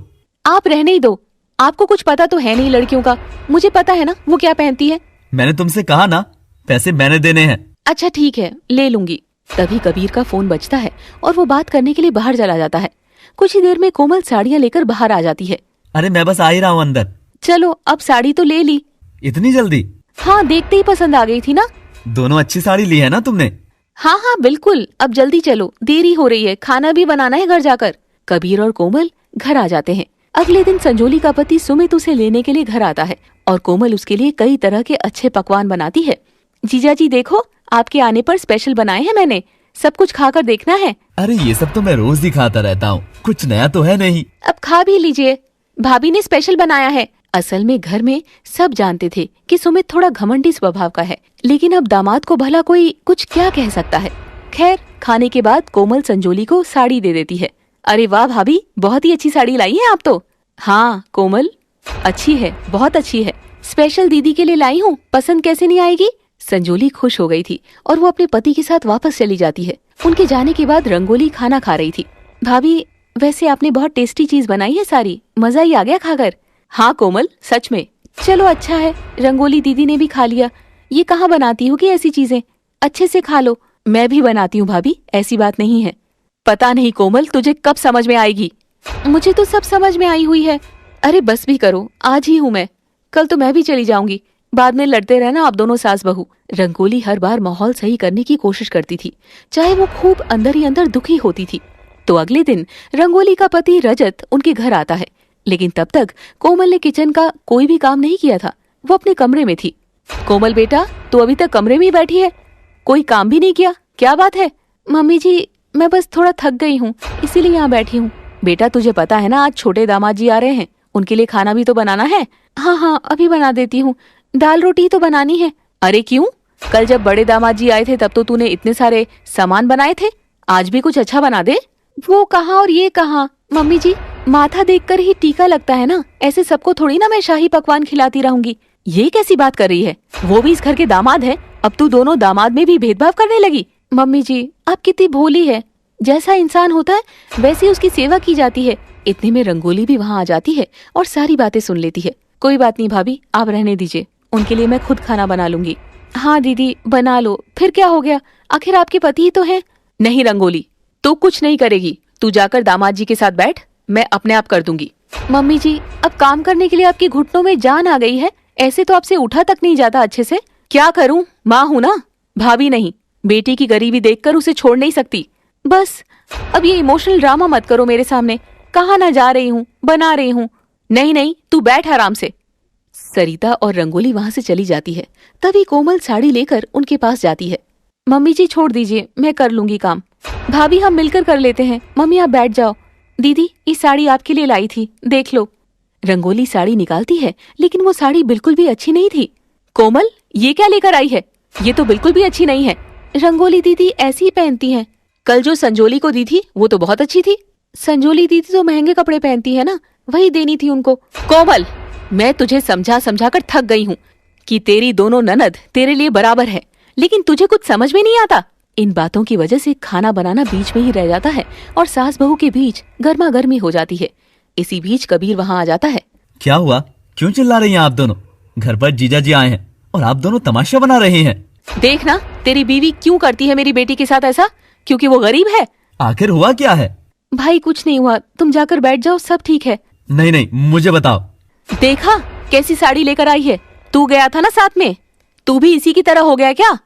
आप रहने ही दो, आपको कुछ पता तो है नहीं लड़कियों का। मुझे पता है ना वो क्या पहनती है। मैंने तुमसे कहा ना, पैसे मैंने देने हैं। अच्छा ठीक है, ले लूंगी। तभी कबीर का फोन बजता है और वो बात करने के लिए बाहर चला जाता है। कुछ ही देर में कोमल साड़ियाँ लेकर बाहर आ जाती है। अरे मैं बस आ ही रहा हूँ अंदर। चलो अब साड़ी तो ले ली। इतनी जल्दी? हाँ, देखते ही पसंद आ गई थी ना। दोनों अच्छी साड़ी ली है ना तुमने? हाँ हाँ बिल्कुल, अब जल्दी चलो, देरी हो रही है, खाना भी बनाना है घर जाकर। कबीर और कोमल घर आ जाते हैं। अगले दिन संजोली का पति सुमित उसे लेने के लिए घर आता है और कोमल उसके लिए कई तरह के अच्छे पकवान बनाती है। जीजा जी देखो, आपके आने पर स्पेशल बनाए हैं मैंने, सब कुछ खाकर देखना है। अरे ये सब तो मैं रोज ही खाता रहता हूँ, कुछ नया तो है नहीं। अब खा भी लीजिए, भाभी ने स्पेशल बनाया है। असल में घर में सब जानते थे कि सुमित थोड़ा घमंडी स्वभाव का है, लेकिन अब दामाद को भला कोई कुछ क्या कह सकता है। खैर, खाने के बाद कोमल संजोली को साड़ी दे देती है। अरे वाह भाभी, बहुत ही अच्छी साड़ी लाई है आप तो। हाँ कोमल, अच्छी है, बहुत अच्छी है, स्पेशल दीदी के लिए लाई हूँ, पसंद कैसे नहीं आएगी। संजोली खुश हो गई थी और वो अपने पति के साथ वापस चली जाती है। उनके जाने के बाद रंगोली खाना खा रही थी। भाभी, वैसे आपने बहुत टेस्टी चीज बनाई है सारी, मजा ही आ गया खाकर। हाँ कोमल, सच में। चलो अच्छा है, रंगोली दीदी ने भी खा लिया। ये कहाँ बनाती हो कि ऐसी चीजें, अच्छे से खा लो। मैं भी बनाती हूँ भाभी, ऐसी बात नहीं है। पता नहीं कोमल, तुझे कब समझ में आएगी। मुझे तो सब समझ में आई हुई है। अरे बस भी करो, आज ही हूँ मैं, कल तो मैं भी चली जाऊंगी। बाद में लड़ते रहना आप दोनों सास बहू। रंगोली हर बार माहौल सही करने की कोशिश करती थी, चाहे वो खूब अंदर ही अंदर दुखी होती थी। तो अगले दिन रंगोली का पति रजत उनके घर आता है, लेकिन तब तक कोमल ने किचन का कोई भी काम नहीं किया था, वो अपने कमरे में थी। कोमल बेटा, तू अभी तक कमरे में ही बैठी है, कोई काम भी नहीं किया, क्या बात है? मम्मी जी, मैं बस थोड़ा थक गई हूँ, इसीलिए यहाँ बैठी हूँ। बेटा तुझे पता है ना, आज छोटे दामाद जी आ रहे हैं, उनके लिए खाना भी तो बनाना है। हाँ हाँ, अभी बना देती हूँ, दाल रोटी तो बनानी है। अरे क्यों? कल जब बड़े दामाद जी आए थे तब तो तूने इतने सारे सामान बनाए थे, आज भी कुछ अच्छा बना दे। वो कहाँ और ये कहाँ मम्मी जी, माथा देखकर ही टीका लगता है ना, ऐसे सबको थोड़ी ना मैं शाही पकवान खिलाती रहूंगी। ये कैसी बात कर रही है, वो भी इस घर के दामाद है, अब तू दोनों दामाद में भी भेदभाव करने लगी। मम्मी जी, आप कितनी भोली है, जैसा इंसान होता है वैसे उसकी सेवा की जाती है। इतने में रंगोली भी वहाँ आ जाती है और सारी बातें सुन लेती है। कोई बात नहीं भाभी, आप रहने दीजिए, उनके लिए मैं खुद खाना बना लूंगी। हाँ दीदी बना लो, फिर क्या हो गया, आखिर आपके पति ही तो हैं। नहीं रंगोली, तू कुछ नहीं करेगी, तू जाकर दामाद जी के साथ बैठ, मैं अपने आप कर दूंगी। मम्मी जी, अब काम करने के लिए आपके घुटनों में जान आ गई है, ऐसे तो आपसे उठा तक नहीं जाता अच्छे से। क्या करूं, माँ हूं ना, भाभी नहीं। बेटी की गरीबी देखकर उसे छोड़ नहीं सकती। बस अब ये इमोशनल ड्रामा मत करो मेरे सामने, कहाँ ना जा रही हूँ, बना रही हूँ। नहीं नहीं, तू बैठ आराम से। सरिता और रंगोली वहां से चली जाती है। तभी कोमल साड़ी लेकर उनके पास जाती है। मम्मी जी छोड़ दीजिए, मैं कर लूंगी काम। भाभी हम मिलकर कर लेते हैं, मम्मी आप बैठ जाओ। दीदी ये साड़ी आपके लिए लाई थी, देख लो। रंगोली साड़ी निकालती है, लेकिन वो साड़ी बिल्कुल भी अच्छी नहीं थी। कोमल, ये क्या लेकर आई है, ये तो बिल्कुल भी अच्छी नहीं है। रंगोली दीदी ऐसी ही पहनती हैं, कल जो संजोली को दी थी वो तो बहुत अच्छी थी। संजोली दीदी तो महंगे कपड़े पहनती है ना, वही देनी थी उनको। कोमल, मैं तुझे समझा समझा कर थक गई हूँ कि तेरी दोनों ननद तेरे लिए बराबर है, लेकिन तुझे कुछ समझ में नहीं आता। इन बातों की वजह से खाना बनाना बीच में ही रह जाता है और सास बहू के बीच गर्मा गर्मी हो जाती है। इसी बीच कबीर वहाँ आ जाता है। क्या हुआ, क्यों चिल्ला रही हैं आप दोनों? घर पर जीजा जी आए हैं और आप दोनों तमाशा बना रहे हैं। देखना तेरी बीवी क्यों करती है मेरी बेटी के साथ ऐसा, क्योंकि वो गरीब है। आखिर हुआ क्या है? भाई कुछ नहीं हुआ, तुम जाकर बैठ जाओ, सब ठीक है। नहीं नहीं, मुझे बताओ। देखा कैसी साड़ी लेकर आई है, तू गया था ना साथ में, तू भी इसी की तरह हो गया क्या?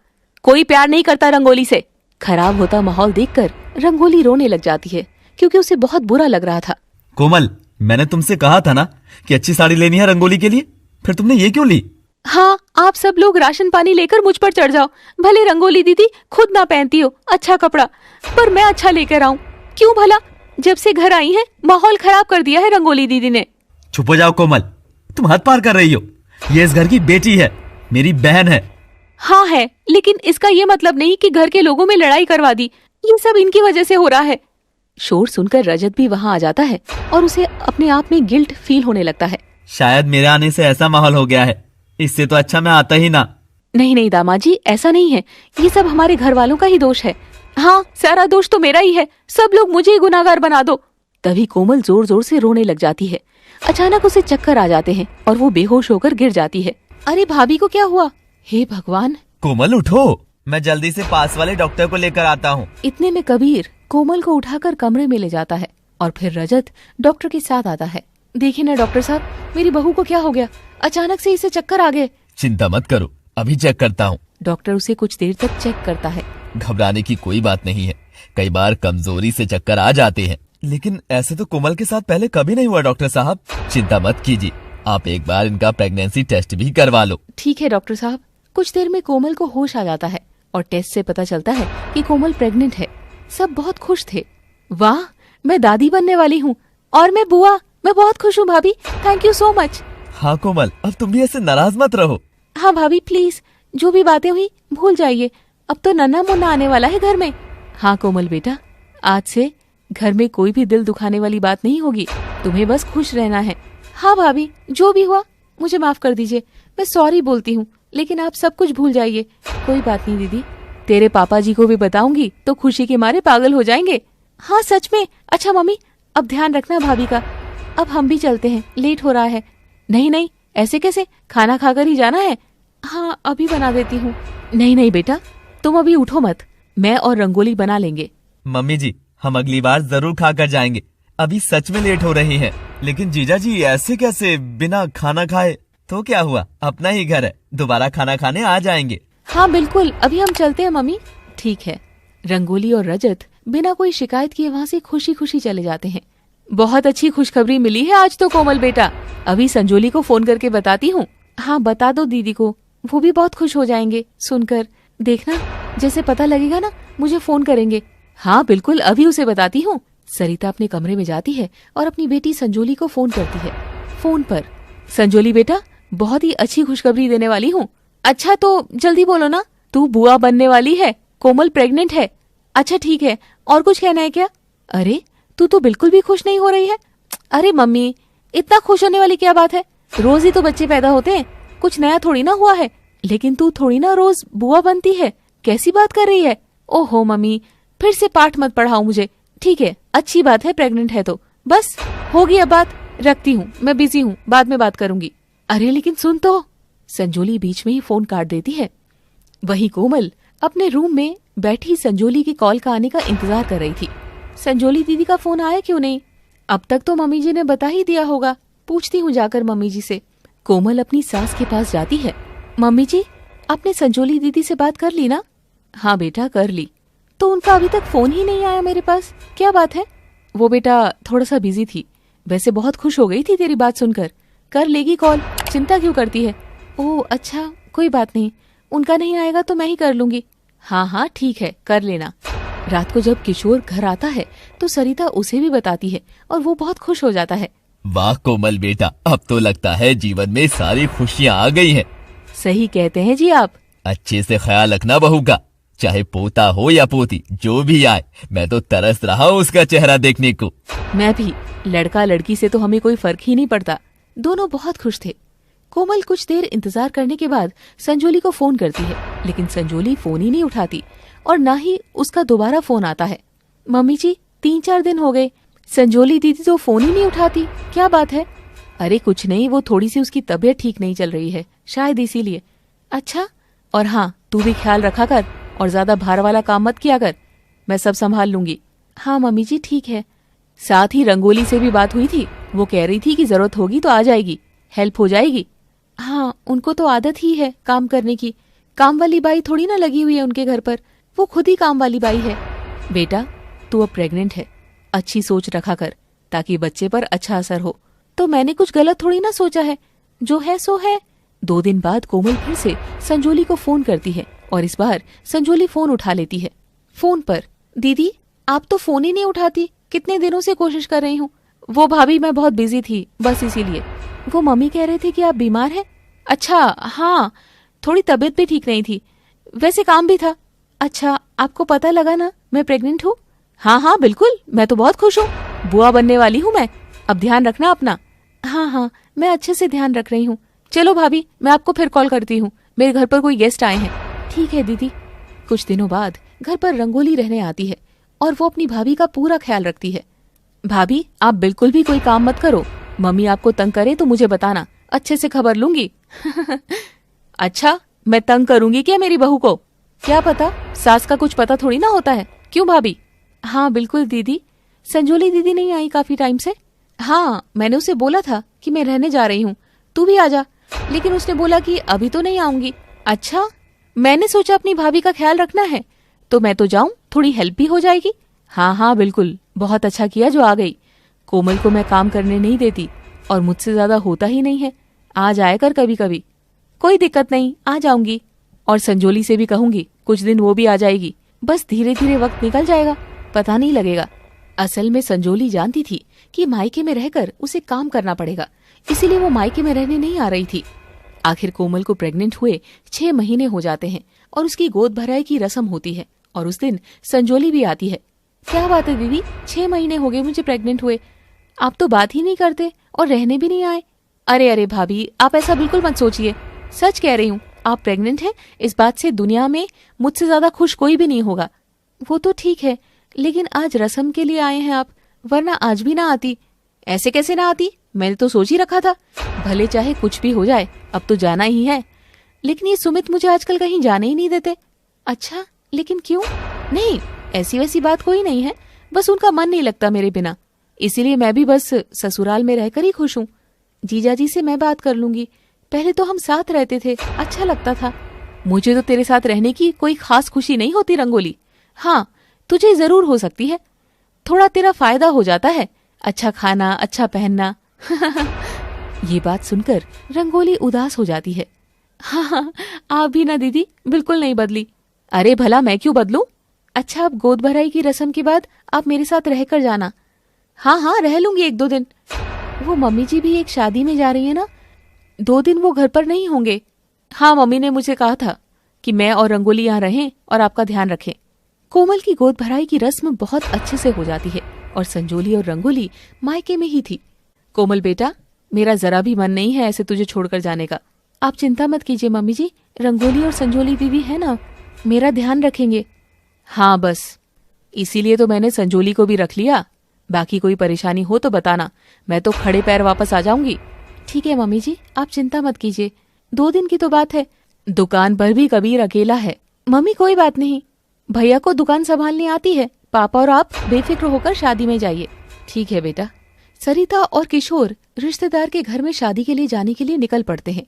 कोई प्यार नहीं करता रंगोली से। खराब होता माहौल देखकर रंगोली रोने लग जाती है, क्योंकि उसे बहुत बुरा लग रहा था। कोमल, मैंने तुमसे कहा था ना कि अच्छी साड़ी लेनी है रंगोली के लिए, फिर तुमने ये क्यों ली? हाँ, आप सब लोग राशन पानी लेकर मुझ पर चढ़ जाओ, भले रंगोली दीदी खुद ना पहनती हो अच्छा कपड़ा, पर मैं अच्छा लेकर आऊं। क्यों भला, जब से घर आई है माहौल खराब कर दिया है रंगोली दीदी ने। चुप हो जाओ कोमल, तुम हद पार कर रही हो। ये इस घर की बेटी है, मेरी बहन है। हाँ है, लेकिन इसका ये मतलब नहीं कि घर के लोगों में लड़ाई करवा दी, ये सब इनकी वजह से हो रहा है। शोर सुनकर रजत भी वहाँ आ जाता है और उसे अपने आप में गिल्ट फील होने लगता है। शायद मेरे आने से ऐसा माहौल हो गया है, इससे तो अच्छा मैं आता ही ना। नहीं नहीं दामाद जी, ऐसा नहीं है, ये सब हमारे घर वालों का ही दोष है। हाँ, सारा दोष तो मेरा ही है, सब लोग मुझे ही गुनाहगार बना दो। तभी कोमल जोर जोर से रोने लग जाती है। अचानक उसे चक्कर आ जाते हैं और वो बेहोश होकर गिर जाती है। अरे भाभी को क्या हुआ? हे भगवान! कोमल उठो, मैं जल्दी से पास वाले डॉक्टर को लेकर आता हूँ। इतने में कबीर कोमल को उठाकर कमरे में ले जाता है और फिर रजत डॉक्टर के साथ आता है। देखिए ना डॉक्टर साहब, मेरी बहू को क्या हो गया? अचानक से इसे चक्कर आ गए। चिंता मत करो, अभी चेक करता हूँ। डॉक्टर उसे कुछ देर तक चेक करता है। घबराने की कोई बात नहीं है, कई बार कमजोरी से चक्कर आ जाते हैं, लेकिन ऐसे तो कोमल के साथ पहले कभी नहीं हुआ डॉक्टर साहब। चिंता मत कीजिए, आप एक बार इनका प्रेगनेंसी टेस्ट भी करवा लो। ठीक है डॉक्टर साहब। कुछ देर में कोमल को होश आ जाता है और टेस्ट से पता चलता है कि कोमल प्रेग्नेंट है। सब बहुत खुश थे। वाह, मैं दादी बनने वाली हूँ और मैं बुआ। मैं बहुत खुश हूँ भाभी, थैंक यू सो मच। हाँ कोमल, अब तुम भी ऐसे नाराज मत रहो। हाँ भाभी प्लीज, जो भी बातें हुई भूल जाइए, अब तो नन्ना मुन्ना आने वाला है घर में। हाँ कोमल बेटा, आज से घर में कोई भी दिल दुखाने वाली बात नहीं होगी, तुम्हें बस खुश रहना है। हाँ भाभी, जो भी हुआ मुझे माफ कर दीजिए, मैं सॉरी बोलती हूँ, लेकिन आप सब कुछ भूल जाइए। कोई बात नहीं दीदी, तेरे पापा जी को भी बताऊंगी तो खुशी के मारे पागल हो जाएंगे। हाँ सच में। अच्छा मम्मी, अब ध्यान रखना भाभी का। अब हम भी चलते हैं, लेट हो रहा है। नहीं नहीं, ऐसे कैसे, खाना खाकर ही जाना है। हाँ अभी बना देती हूँ। नहीं नहीं बेटा, तुम अभी उठो मत, मैं और रंगोली बना लेंगे। मम्मी जी, हम अगली बार जरूर खा कर जाएंगे, अभी सच में लेट हो रही हैं। लेकिन जीजा जी ऐसे कैसे, बिना खाना खाए? तो क्या हुआ, अपना ही घर है, दोबारा खाना खाने आ जाएंगे। हाँ बिल्कुल, अभी हम चलते हैं मम्मी। ठीक है। रंगोली और रजत बिना कोई शिकायत किए वहाँ से खुशी खुशी चले जाते हैं। बहुत अच्छी खुशखबरी मिली है आज तो कोमल बेटा, अभी संजोली को फोन करके बताती हूँ। हाँ बता दो दीदी को, वो भी बहुत खुश हो जाएंगे सुनकर। देखना, जैसे पता लगेगा ना मुझे फोन करेंगे। हाँ बिल्कुल, अभी उसे बताती हूँ। सरिता अपने कमरे में जाती है और अपनी बेटी संजोली को फोन करती है। फोन पर, संजोली बेटा, बहुत ही अच्छी खुशखबरी देने वाली हूँ। अच्छा तो जल्दी बोलो ना, तू बुआ बनने वाली है, कोमल प्रेग्नेंट है। अच्छा ठीक है, और कुछ कहना है क्या? अरे तू तो बिल्कुल भी खुश नहीं हो रही है। अरे मम्मी, इतना खुश होने वाली क्या बात है, रोज ही तो बच्चे पैदा होते हैं, कुछ नया थोड़ी ना हुआ है। लेकिन तू थोड़ी ना रोज बुआ बनती है, कैसी बात कर रही है? ओहो मम्मी, फिर से पाठ मत पढ़ाओ मुझे। ठीक है, अच्छी बात है, प्रेग्नेंट है तो बस होगी अब बात, रखती हूँ, मैं बिजी हूँ, बाद में बात करूंगी। अरे लेकिन सुन तो, संजोली बीच में ही फोन काट देती है। वही कोमल अपने रूम में बैठी संजोली की कॉल का आने का इंतजार कर रही थी। संजोली दीदी का फोन आया क्यों नहीं? अब तक तो मम्मी जी ने बता ही दिया होगा, पूछती हूँ जाकर मम्मी जी से। कोमल अपनी सास के पास जाती है। मम्मी जी, आपने संजोली दीदी से बात कर ली ना? हाँ बेटा कर ली। तो उनका अभी तक फोन ही नहीं आया मेरे पास, क्या बात है? वो बेटा थोड़ा सा बिजी थी, वैसे बहुत खुश हो गई थी तेरी बात सुनकर, कर लेगी कॉल, चिंता क्यों करती है? ओह अच्छा, कोई बात नहीं, उनका नहीं आएगा तो मैं ही कर लूंगी। हाँ हाँ ठीक है, कर लेना। रात को जब किशोर घर आता है तो सरिता उसे भी बताती है और वो बहुत खुश हो जाता है। वाह कोमल बेटा, अब तो लगता है जीवन में सारी खुशियाँ आ गई हैं। सही कहते हैं जी आप। अच्छे से ख्याल रखना बहू का, चाहे पोता हो या पोती, जो भी आए, मैं तो तरस रहा हूँ उसका चेहरा देखने को। मैं भी, लड़का लड़की से तो हमें कोई फर्क ही नहीं पड़ता, दोनों बहुत खुश थे। कोमल कुछ देर इंतजार करने के बाद संजोली को फोन करती है, लेकिन संजोली फोन ही नहीं उठाती और ना ही उसका दोबारा फोन आता है। मम्मी जी 3-4 दिन हो गए, संजोली दीदी तो फोन ही नहीं उठाती, क्या बात है? अरे कुछ नहीं, वो थोड़ी सी उसकी तबीयत ठीक नहीं चल रही है, शायद इसीलिए। अच्छा, और हाँ तू भी ख्याल रखा कर और ज्यादा भार वाला काम मत किया कर, मैं सब संभाल लूंगी। हाँ मम्मी जी ठीक है। साथ ही रंगोली से भी बात हुई थी, वो कह रही थी कि जरूरत होगी तो आ जाएगी, हेल्प हो जाएगी। हाँ उनको तो आदत ही है काम करने की, काम वाली बाई थोड़ी ना लगी हुई है उनके घर पर, वो खुद ही काम वाली बाई है। बेटा तू अब प्रेग्नेंट है, अच्छी सोच रखा कर ताकि बच्चे पर अच्छा असर हो। तो मैंने कुछ गलत थोड़ी ना सोचा है, जो है सो है। 2 दिन बाद कोमल फिर से संजोली को फोन करती है और इस बार संजोली फोन उठा लेती है। फोन पर, दीदी आप तो फोन ही नहीं उठाती, कितने दिनों से कोशिश कर रही हूँ। वो भाभी मैं बहुत बिजी थी, बस इसीलिए। वो मम्मी कह रहे थे कि आप बीमार हैं। अच्छा हाँ, थोड़ी तबीयत भी ठीक नहीं थी, वैसे काम भी था। अच्छा आपको पता लगा ना मैं प्रेग्नेंट हूँ? हाँ हाँ बिल्कुल, मैं तो बहुत खुश हूँ। बुआ बनने वाली हूँ मैं। अब ध्यान रखना अपना। हाँ हाँ, मैं अच्छे से ध्यान रख रही हूँ। चलो भाभी, मैं आपको फिर कॉल करती हूँ, मेरे घर पर कोई गेस्ट आए हैं। ठीक है दीदी। कुछ दिनों बाद घर पर रंगोली रहने आती है और वो अपनी भाभी का पूरा ख्याल रखती है। भाभी, आप बिल्कुल भी कोई काम मत करो। मम्मी आपको तंग करे तो मुझे बताना, अच्छे से खबर लूंगी। अच्छा, मैं तंग करूंगी क्या मेरी बहू को? क्या पता, सास का कुछ पता थोड़ी ना होता है। क्यों भाभी? हाँ बिल्कुल दीदी। संजोली दीदी नहीं आई काफी टाइम से। हाँ, मैंने उसे बोला था कि मैं रहने जा रही हूँ, तू भी आजा, लेकिन उसने बोला कि अभी तो नहीं आऊंगी। अच्छा, मैंने सोचा अपनी भाभी का ख्याल रखना है तो मैं तो जाऊं, थोड़ी हेल्प भी हो जाएगी। हाँ हाँ बिल्कुल, बहुत अच्छा किया जो आ गई। कोमल को मैं काम करने नहीं देती और मुझसे ज्यादा होता ही नहीं है। आ जाया कर कभी कभी। कोई दिक्कत नहीं, आ जाऊंगी। और संजोली से भी कहूंगी, कुछ दिन वो भी आ जाएगी। बस धीरे धीरे वक्त निकल जाएगा, पता नहीं लगेगा। असल में संजोली जानती थी कि मायके में रहकर उसे काम करना पड़ेगा, इसीलिए वो मायके में रहने नहीं आ रही थी। आखिर कोमल को प्रेग्नेंट हुए 6 महीने हो जाते हैं और उसकी गोद भराई की रस्म होती है और उस दिन संजोली भी आती है। क्या बात है दीदी, 6 महीने हो गए मुझे प्रेग्नेंट हुए, आप तो बात ही नहीं करते और रहने भी नहीं आए। अरे अरे भाभी, आप ऐसा बिल्कुल मत सोचिए, सच कह रही हूँ। आप प्रेग्नेंट हैं, इस बात से दुनिया में मुझसे ज्यादा खुश कोई भी नहीं होगा। वो तो ठीक है, लेकिन आज रस्म के लिए आए हैं आप, वरना आज भी ना आती। ऐसे कैसे ना आती, मैंने तो सोच ही रखा था। भले चाहे कुछ भी हो जाए, अब तो जाना ही है। लेकिन ये सुमित मुझे आजकल कहीं जाने ही नहीं देते। अच्छा, लेकिन क्यों? नहीं, ऐसी वैसी बात कोई नहीं है, बस उनका मन नहीं लगता मेरे बिना, इसीलिए मैं भी बस ससुराल में रहकर ही खुश हूँ। जीजाजी से मैं बात कर लूंगी, पहले तो हम साथ रहते थे, अच्छा लगता था। मुझे तो तेरे साथ रहने की कोई खास खुशी नहीं होती रंगोली। हाँ, तुझे जरूर हो सकती है, थोड़ा तेरा फायदा हो जाता है, अच्छा खाना, अच्छा पहनना। ये बात सुनकर रंगोली उदास हो जाती है। हाँ, आप भी ना दीदी, बिल्कुल नहीं बदली। अरे भला मैं क्यों बदलूं? अच्छा, अब गोद भराई की रस्म के बाद आप मेरे साथ रहकर जाना। हाँ हाँ, रह लूंगी 1-2 दिन। वो मम्मी जी भी एक शादी में जा रही है ना, 2 दिन वो घर पर नहीं होंगे। हाँ, मम्मी ने मुझे कहा था कि मैं और रंगोली यहाँ रहें और आपका ध्यान रखें। कोमल की गोद भराई की रस्म बहुत अच्छे से हो जाती है और संजोली और रंगोली मायके में ही थी। कोमल बेटा, मेरा जरा भी मन नहीं है ऐसे तुझे छोड़कर जाने का। आप चिंता मत कीजिए मम्मी जी, रंगोली और संजोली दीदी है ना, मेरा ध्यान रखेंगे। हाँ बस, इसीलिए तो मैंने संजोली को भी रख लिया। बाकी कोई परेशानी हो तो बताना, मैं तो खड़े पैर वापस आ जाऊंगी। ठीक है मम्मी जी, आप चिंता मत कीजिए, 2 दिन की तो बात है। दुकान पर भी कबीर अकेला है। मम्मी कोई बात नहीं, भैया को दुकान संभालनी आती है, पापा और आप बेफिक्र होकर शादी में जाइए। ठीक है बेटा। सरिता और किशोर रिश्तेदार के घर में शादी के लिए जाने के लिए निकल पड़ते हैं।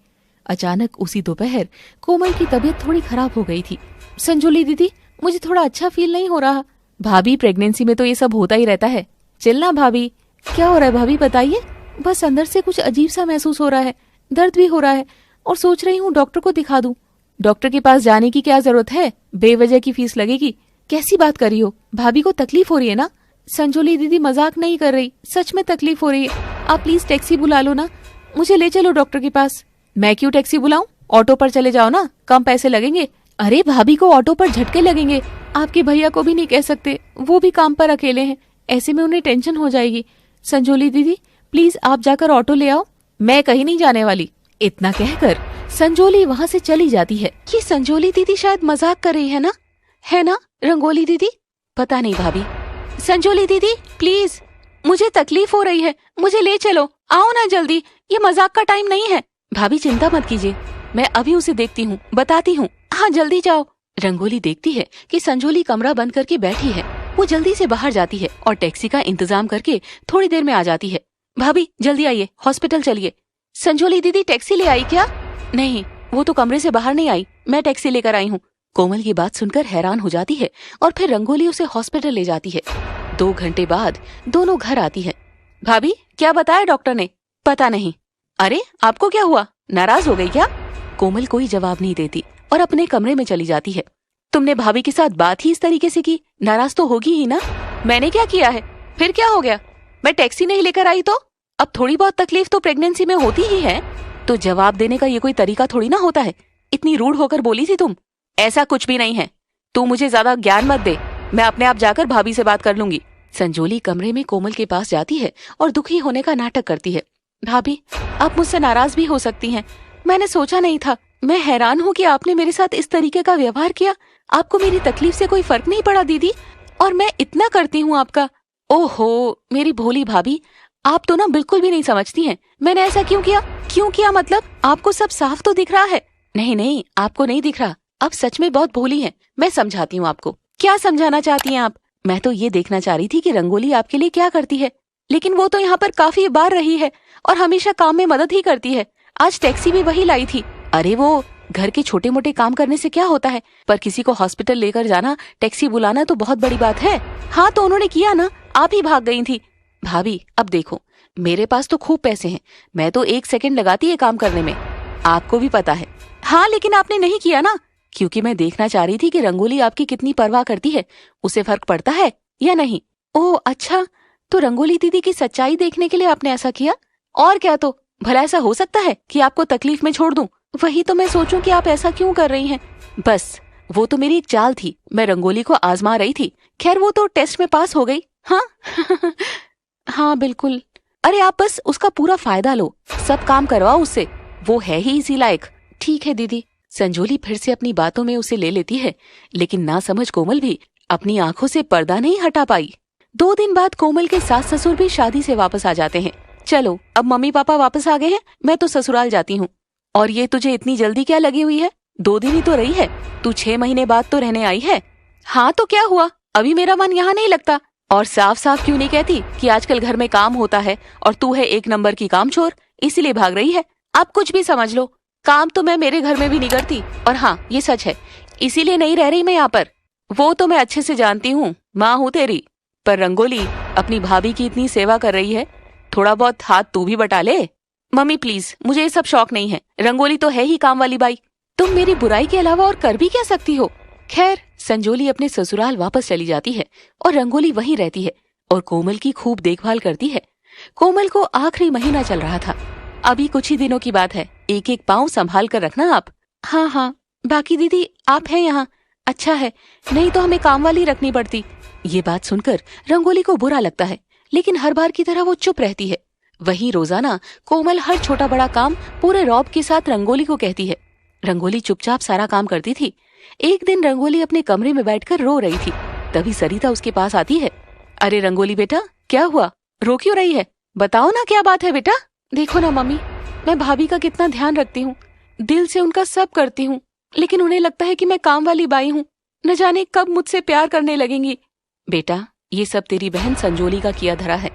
अचानक उसी दोपहर कोमल की तबीयत थोड़ी खराब हो गई थी। संजोली दीदी, मुझे थोड़ा अच्छा फील नहीं हो रहा। भाभी, प्रेगनेंसी में तो ये सब होता ही रहता है। चलना भाभी। क्या हो रहा है भाभी, बताइए। बस अंदर से कुछ अजीब सा महसूस हो रहा है, दर्द भी हो रहा है और सोच रही हूँ डॉक्टर को दिखा दूं। डॉक्टर के पास जाने की क्या जरूरत है, बेवजह की फीस लगेगी। कैसी बात कर रही हो, भाभी को तकलीफ हो रही है ना? संजोली दीदी मजाक नहीं कर रही, सच में तकलीफ हो रही है। आप प्लीज टैक्सी बुला लो ना, मुझे ले चलो डॉक्टर के पास। मैं क्यों टैक्सी बुलाऊं, ऑटो पर चले जाओ ना, कम पैसे लगेंगे। अरे भाभी को ऑटो पर झटके लगेंगे, आपके भैया को भी नहीं कह सकते, वो भी काम पर अकेले हैं, ऐसे में उन्हें टेंशन हो जाएगी। संजोली दीदी प्लीज आप जाकर ऑटो ले आओ, मैं कहीं नहीं जाने वाली। इतना कहकर संजोली वहाँ से चली जाती है। ये संजोली दीदी शायद मजाक कर रही है ना रंगोली दीदी? पता नहीं भाभी। संजोली दीदी प्लीज, मुझे तकलीफ हो रही है, मुझे ले चलो, आओ ना जल्दी, ये मजाक का टाइम नहीं है। भाभी चिंता मत कीजिए, मैं अभी उसे देखती हूँ, बताती हूँ। हाँ जल्दी जाओ। रंगोली देखती है कि संजोली कमरा बंद करके बैठी है। वो जल्दी से बाहर जाती है और टैक्सी का इंतजाम करके थोड़ी देर में आ जाती है। भाभी जल्दी आइए, हॉस्पिटल चलिए। संजोली दीदी टैक्सी ले आई क्या? नहीं, वो तो कमरे से बाहर नहीं आई, मैं टैक्सी लेकर आई हूँ। कोमल की बात सुनकर हैरान हो जाती है और फिर रंगोली उसे हॉस्पिटल ले जाती है। 2 घंटे बाद दोनों घर आती है। भाभी क्या बताया डॉक्टर ने? पता नहीं। अरे आपको क्या हुआ, नाराज हो गई क्या? कोमल कोई जवाब नहीं देती और अपने कमरे में चली जाती है। तुमने भाभी के साथ बात ही इस तरीके से की, नाराज तो होगी ही ना। मैंने क्या किया है, फिर क्या हो गया? मैं टैक्सी नहीं लेकर आई तो? अब थोड़ी बहुत तकलीफ तो प्रेगनेंसी में होती ही है, तो जवाब देने का ये कोई तरीका थोड़ी ना होता है। इतनी रूड होकर बोली थी तुम। ऐसा कुछ भी नहीं है, तू मुझे ज्यादा ज्ञान मत दे, मैं अपने आप जाकर भाभी से बात कर लूंगी। संजोली कमरे में कोमल के पास जाती है और दुखी होने का नाटक करती है। भाभी, आप मुझसे नाराज भी हो सकती हैं। मैंने सोचा नहीं था। मैं हैरान हूँ कि आपने मेरे साथ इस तरीके का व्यवहार किया। आपको मेरी तकलीफ से कोई फर्क नहीं पड़ा दीदी, और मैं इतना करती हूँ आपका। ओहो मेरी भोली भाभी, आप तो ना बिल्कुल भी नहीं समझती हैं। मैंने ऐसा क्यों किया? क्यों किया मतलब? आपको सब साफ तो दिख रहा है। नहीं नहीं, आपको नहीं दिख रहा। आप सच में बहुत भोली हैं। मैं समझाती हूँ आपको। क्या समझाना चाहती हैं आप? मैं तो ये देखना चाह रही थी कि रंगोली आपके लिए क्या करती है, लेकिन वो तो यहाँ पर काफी बार रही है और हमेशा काम में मदद ही करती है। आज टैक्सी भी वही लाई थी। अरे वो घर के छोटे मोटे काम करने से क्या होता है, पर किसी को हॉस्पिटल लेकर जाना, टैक्सी बुलाना तो बहुत बड़ी बात है। हाँ तो उन्होंने किया ना, आप ही भाग गई थी। भाभी अब देखो, मेरे पास तो खूब पैसे हैं, मैं तो 1 सेकंड लगाती है काम करने में, आपको भी पता है। हाँ लेकिन आपने नहीं किया ना, क्योंकि मैं देखना चाह रही थी कि रंगोली आपकी कितनी परवाह करती है, उसे फर्क पड़ता है या नहीं। ओह अच्छा, तो रंगोली दीदी की सच्चाई देखने के लिए आपने ऐसा किया? और क्या, तो भला ऐसा हो सकता है कि आपको तकलीफ में छोड़ दूं? वही तो मैं सोचूं कि आप ऐसा क्यों कर रही हैं। बस वो तो मेरी एक चाल थी, मैं रंगोली को आजमा रही थी। खैर वो तो टेस्ट में पास हो गई। हाँ हाँ बिल्कुल। अरे आप बस उसका पूरा फायदा लो, सब काम करवाओ उससे, वो है ही इसी लायक। ठीक है दीदी। संजोली फिर से अपनी बातों में उसे ले लेती है, लेकिन ना समझ कोमल भी अपनी आंखों से पर्दा नहीं हटा पाई। 2 दिन बाद कोमल के सास ससुर भी शादी से वापस आ जाते हैं। चलो अब मम्मी पापा वापस आ गए हैं, मैं तो ससुराल जाती हूँ। और ये तुझे इतनी जल्दी क्या लगी हुई है? 2 दिन ही तो रही है, तू 6 महीने बाद तो रहने आई है। हाँ तो क्या हुआ, अभी मेरा मन यहाँ नहीं लगता। और साफ साफ क्यों नहीं कहती कि आजकल घर में काम होता है और तू है 1 नंबर की कामचोर, इसीलिए भाग रही है। आप कुछ भी समझ लो, काम तो मैं मेरे घर में भी नहीं करती। और हाँ ये सच है, इसीलिए नहीं रह रही मैं यहाँ पर। वो तो मैं अच्छे से जानती हूँ, माँ हूँ तेरी। पर रंगोली अपनी भाभी की इतनी सेवा कर रही है, थोड़ा बहुत हाथ तू भी बटा ले। मम्मी प्लीज, मुझे ये सब शौक नहीं है। रंगोली तो है ही काम वाली बाई, तुम मेरी बुराई के अलावा और कर भी क्या सकती हो। खैर संजोली अपने ससुराल वापस चली जाती है और रंगोली वहीं रहती है और कोमल की खूब देखभाल करती है। कोमल को आखिरी महीना चल रहा था, अभी कुछ ही दिनों की बात है। एक एक पाँव संभाल कर रखना आप। हाँ हाँ, बाकी दीदी आप हैं यहाँ, अच्छा है, नहीं तो हमें काम वाली रखनी पड़ती। ये बात सुनकर रंगोली को बुरा लगता है, लेकिन हर बार की तरह वो चुप रहती है। वहीं रोजाना कोमल हर छोटा बड़ा काम पूरे रौब के साथ रंगोली को कहती है। रंगोली चुपचाप सारा काम करती थी। एक दिन रंगोली अपने कमरे में बैठकर रो रही थी, तभी सरिता उसके पास आती है। अरे रंगोली बेटा, क्या हुआ, रो क्यों रही है? बताओ ना क्या बात है बेटा। देखो ना मम्मी, मैं भाभी का कितना ध्यान रखती हूँ, दिल से उनका सब करती हूँ, लेकिन उन्हें लगता है कि मैं काम वाली बाई हूँ, न जाने कब मुझसे प्यार करने लगेंगी। बेटा ये सब तेरी बहन संजोली का किया धरा है।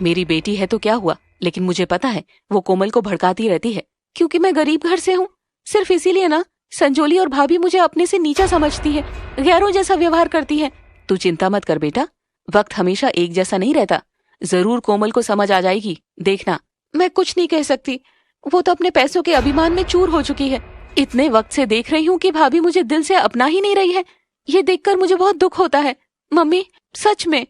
मेरी बेटी है तो क्या हुआ, लेकिन मुझे पता है वो कोमल को भड़काती रहती है, क्योंकि मैं गरीब घर से हूँ। सिर्फ इसीलिए ना संजोली और भाभी मुझे अपने से नीचा समझती है, गैरों जैसा व्यवहार करती है। तू चिंता मत कर बेटा, वक्त हमेशा एक जैसा नहीं रहता, जरूर कोमल को समझ आ जाएगी, देखना। मैं कुछ नहीं कह सकती, वो तो अपने पैसों के अभिमान में चूर हो चुकी है। इतने वक्त से देख रही हूँ कि भाभी मुझे दिल से अपना ही नहीं रही है, ये देखकर मुझे बहुत दुख होता है। मम्मी सच में।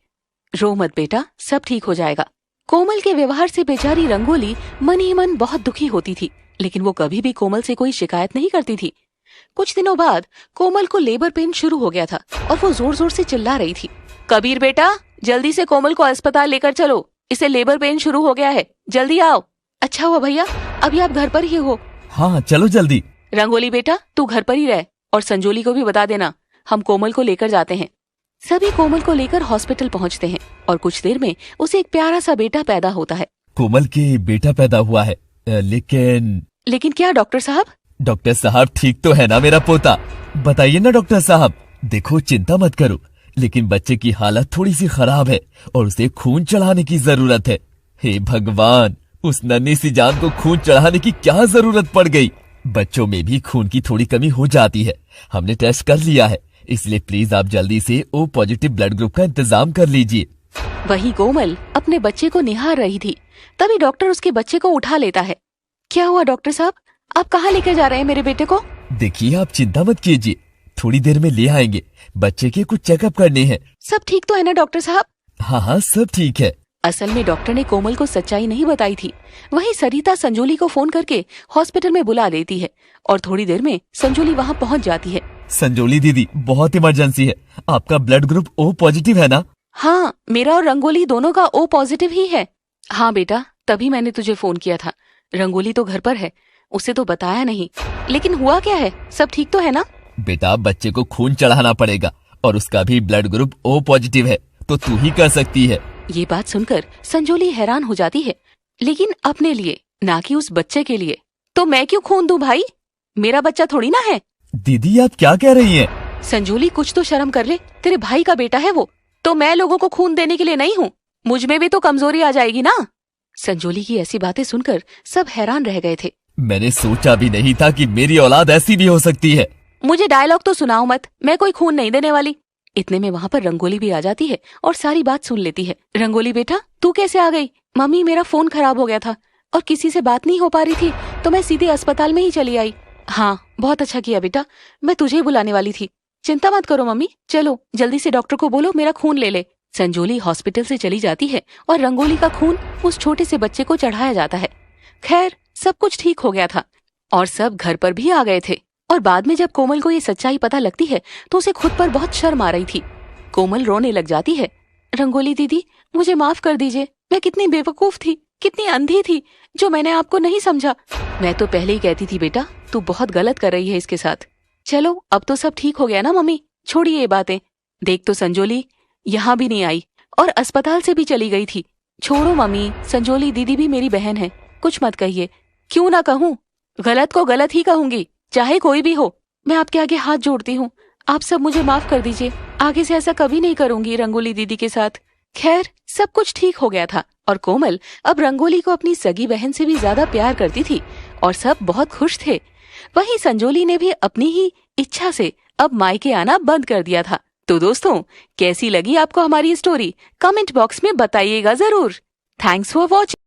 रो मत बेटा, सब ठीक हो जाएगा। कोमल के व्यवहार से बेचारी रंगोली मन ही मन बहुत दुखी होती थी, लेकिन वो कभी भी कोमल से कोई शिकायत नहीं करती थी। कुछ दिनों बाद कोमल को लेबर पेन शुरू हो गया था और वो जोर जोर से चिल्ला रही थी। कबीर बेटा, जल्दी से कोमल को अस्पताल लेकर चलो, इसे लेबर पेन शुरू हो गया है, जल्दी आओ। अच्छा हुआ भैया, अभी आप घर पर ही हो। हाँ चलो जल्दी। रंगोली बेटा तू घर पर ही रह, और संजोली को भी बता देना, हम कोमल को लेकर जाते हैं। सभी कोमल को लेकर हॉस्पिटल पहुंचते हैं और कुछ देर में उसे एक प्यारा सा बेटा पैदा होता है। कोमल के बेटा पैदा हुआ है, लेकिन क्या डॉक्टर साहब? डॉक्टर साहब ठीक तो है ना मेरा पोता? बताइए ना डॉक्टर साहब। देखो चिंता मत करो, लेकिन बच्चे की हालत थोड़ी सी खराब है और उसे खून चढ़ाने की जरूरत है। हे भगवान, उस नन्ही सी जान को खून चढ़ाने की क्या जरूरत पड़ गई। बच्चों में भी खून की थोड़ी कमी हो जाती है, हमने टेस्ट कर लिया है, इसलिए प्लीज आप जल्दी से O पॉजिटिव ब्लड ग्रुप का इंतजाम कर लीजिए। वही कोमल अपने बच्चे को निहार रही थी, तभी डॉक्टर उसके बच्चे को उठा लेता है। क्या हुआ डॉक्टर साहब, आप कहाँ लेकर जा रहे हैं मेरे बेटे को? देखिए आप चिंता मत कीजिए, थोड़ी देर में ले आएंगे, बच्चे के कुछ चेकअप करने हैं। सब ठीक तो है ना डॉक्टर साहब? हाँ हाँ सब ठीक है। असल में डॉक्टर ने कोमल को सच्चाई नहीं बताई थी। वहीं सरिता संजोली को फोन करके हॉस्पिटल में बुला लेती है और थोड़ी देर में संजोली वहाँ पहुँच जाती है। संजोली दीदी, बहुत इमरजेंसी है। आपका ब्लड ग्रुप O पॉजिटिव है ना? हाँ, मेरा और रंगोली दोनों का O पॉजिटिव ही है। हाँ बेटा, तभी मैंने तुझे फोन किया था। रंगोली तो घर पर है, उसे तो बताया नहीं। लेकिन हुआ क्या है, सब ठीक तो है ना? बेटा, बच्चे को खून चढ़ाना पड़ेगा और उसका भी ब्लड ग्रुप O पॉजिटिव है, तो तू ही कर सकती है। ये बात सुनकर संजोली हैरान हो जाती है, लेकिन अपने लिए, ना कि उस बच्चे के लिए। तो मैं क्यों खून दूं भाई? मेरा बच्चा थोड़ी ना है। दीदी, आप क्या कह रही हैं? संजोली, कुछ तो शर्म कर ले, तेरे भाई का बेटा है वो। तो मैं लोगों को खून देने के लिए नहीं हूँ। मुझ में भी तो कमजोरी आ जाएगी ना। संजोली की ऐसी बातें सुनकर सब हैरान रह गए थे। मैंने सोचा भी नहीं था कि मेरी औलाद ऐसी भी हो सकती है। मुझे डायलॉग तो सुनाओ मत, मैं कोई खून नहीं देने वाली। इतने में वहाँ पर रंगोली भी आ जाती है और सारी बात सुन लेती है। रंगोली बेटा, तू कैसे आ गई? मम्मी, मेरा फोन खराब हो गया था और किसी से बात नहीं हो पा रही थी, तो मैं सीधे अस्पताल में ही चली आई। हाँ, बहुत अच्छा किया बेटा, मैं तुझे ही बुलाने वाली थी। चिंता मत करो मम्मी, चलो जल्दी से डॉक्टर को बोलो मेरा खून ले ले। संजोली हॉस्पिटल से चली जाती है और रंगोली का खून उस छोटे से बच्चे को चढ़ाया जाता है। खैर, सब कुछ ठीक हो गया था और सब घर पर भी आ गए थे। और बाद में जब कोमल को ये सच्चाई पता लगती है तो उसे खुद पर बहुत शर्म आ रही थी। कोमल रोने लग जाती है। रंगोली दीदी, मुझे माफ कर दीजिए, मैं कितनी बेवकूफ थी, कितनी अंधी थी, जो मैंने आपको नहीं समझा। मैं तो पहले ही कहती थी बेटा, तू बहुत गलत कर रही है इसके साथ। चलो, अब तो सब ठीक हो गया ना मम्मी, छोड़िए ये बातें। देख तो संजोली यहाँ भी नहीं आई और अस्पताल से भी चली गई थी। छोड़ो मम्मी, संजोली दीदी भी मेरी बहन है, कुछ मत कहिए। क्यों ना कहूँ, गलत को गलत ही कहूंगी, चाहे कोई भी हो। मैं आपके आगे हाथ जोड़ती हूँ, आप सब मुझे माफ कर दीजिए। आगे से ऐसा कभी नहीं करूंगी रंगोली दीदी के साथ। खैर, सब कुछ ठीक हो गया था और कोमल अब रंगोली को अपनी सगी बहन से भी ज्यादा प्यार करती थी और सब बहुत खुश थे। वहीं संजोली ने भी अपनी ही इच्छा से अब मायके आना बंद कर दिया था। तो दोस्तों, कैसी लगी आपको हमारी स्टोरी? कमेंट बॉक्स में बताइएगा जरूर। Thanks for watching.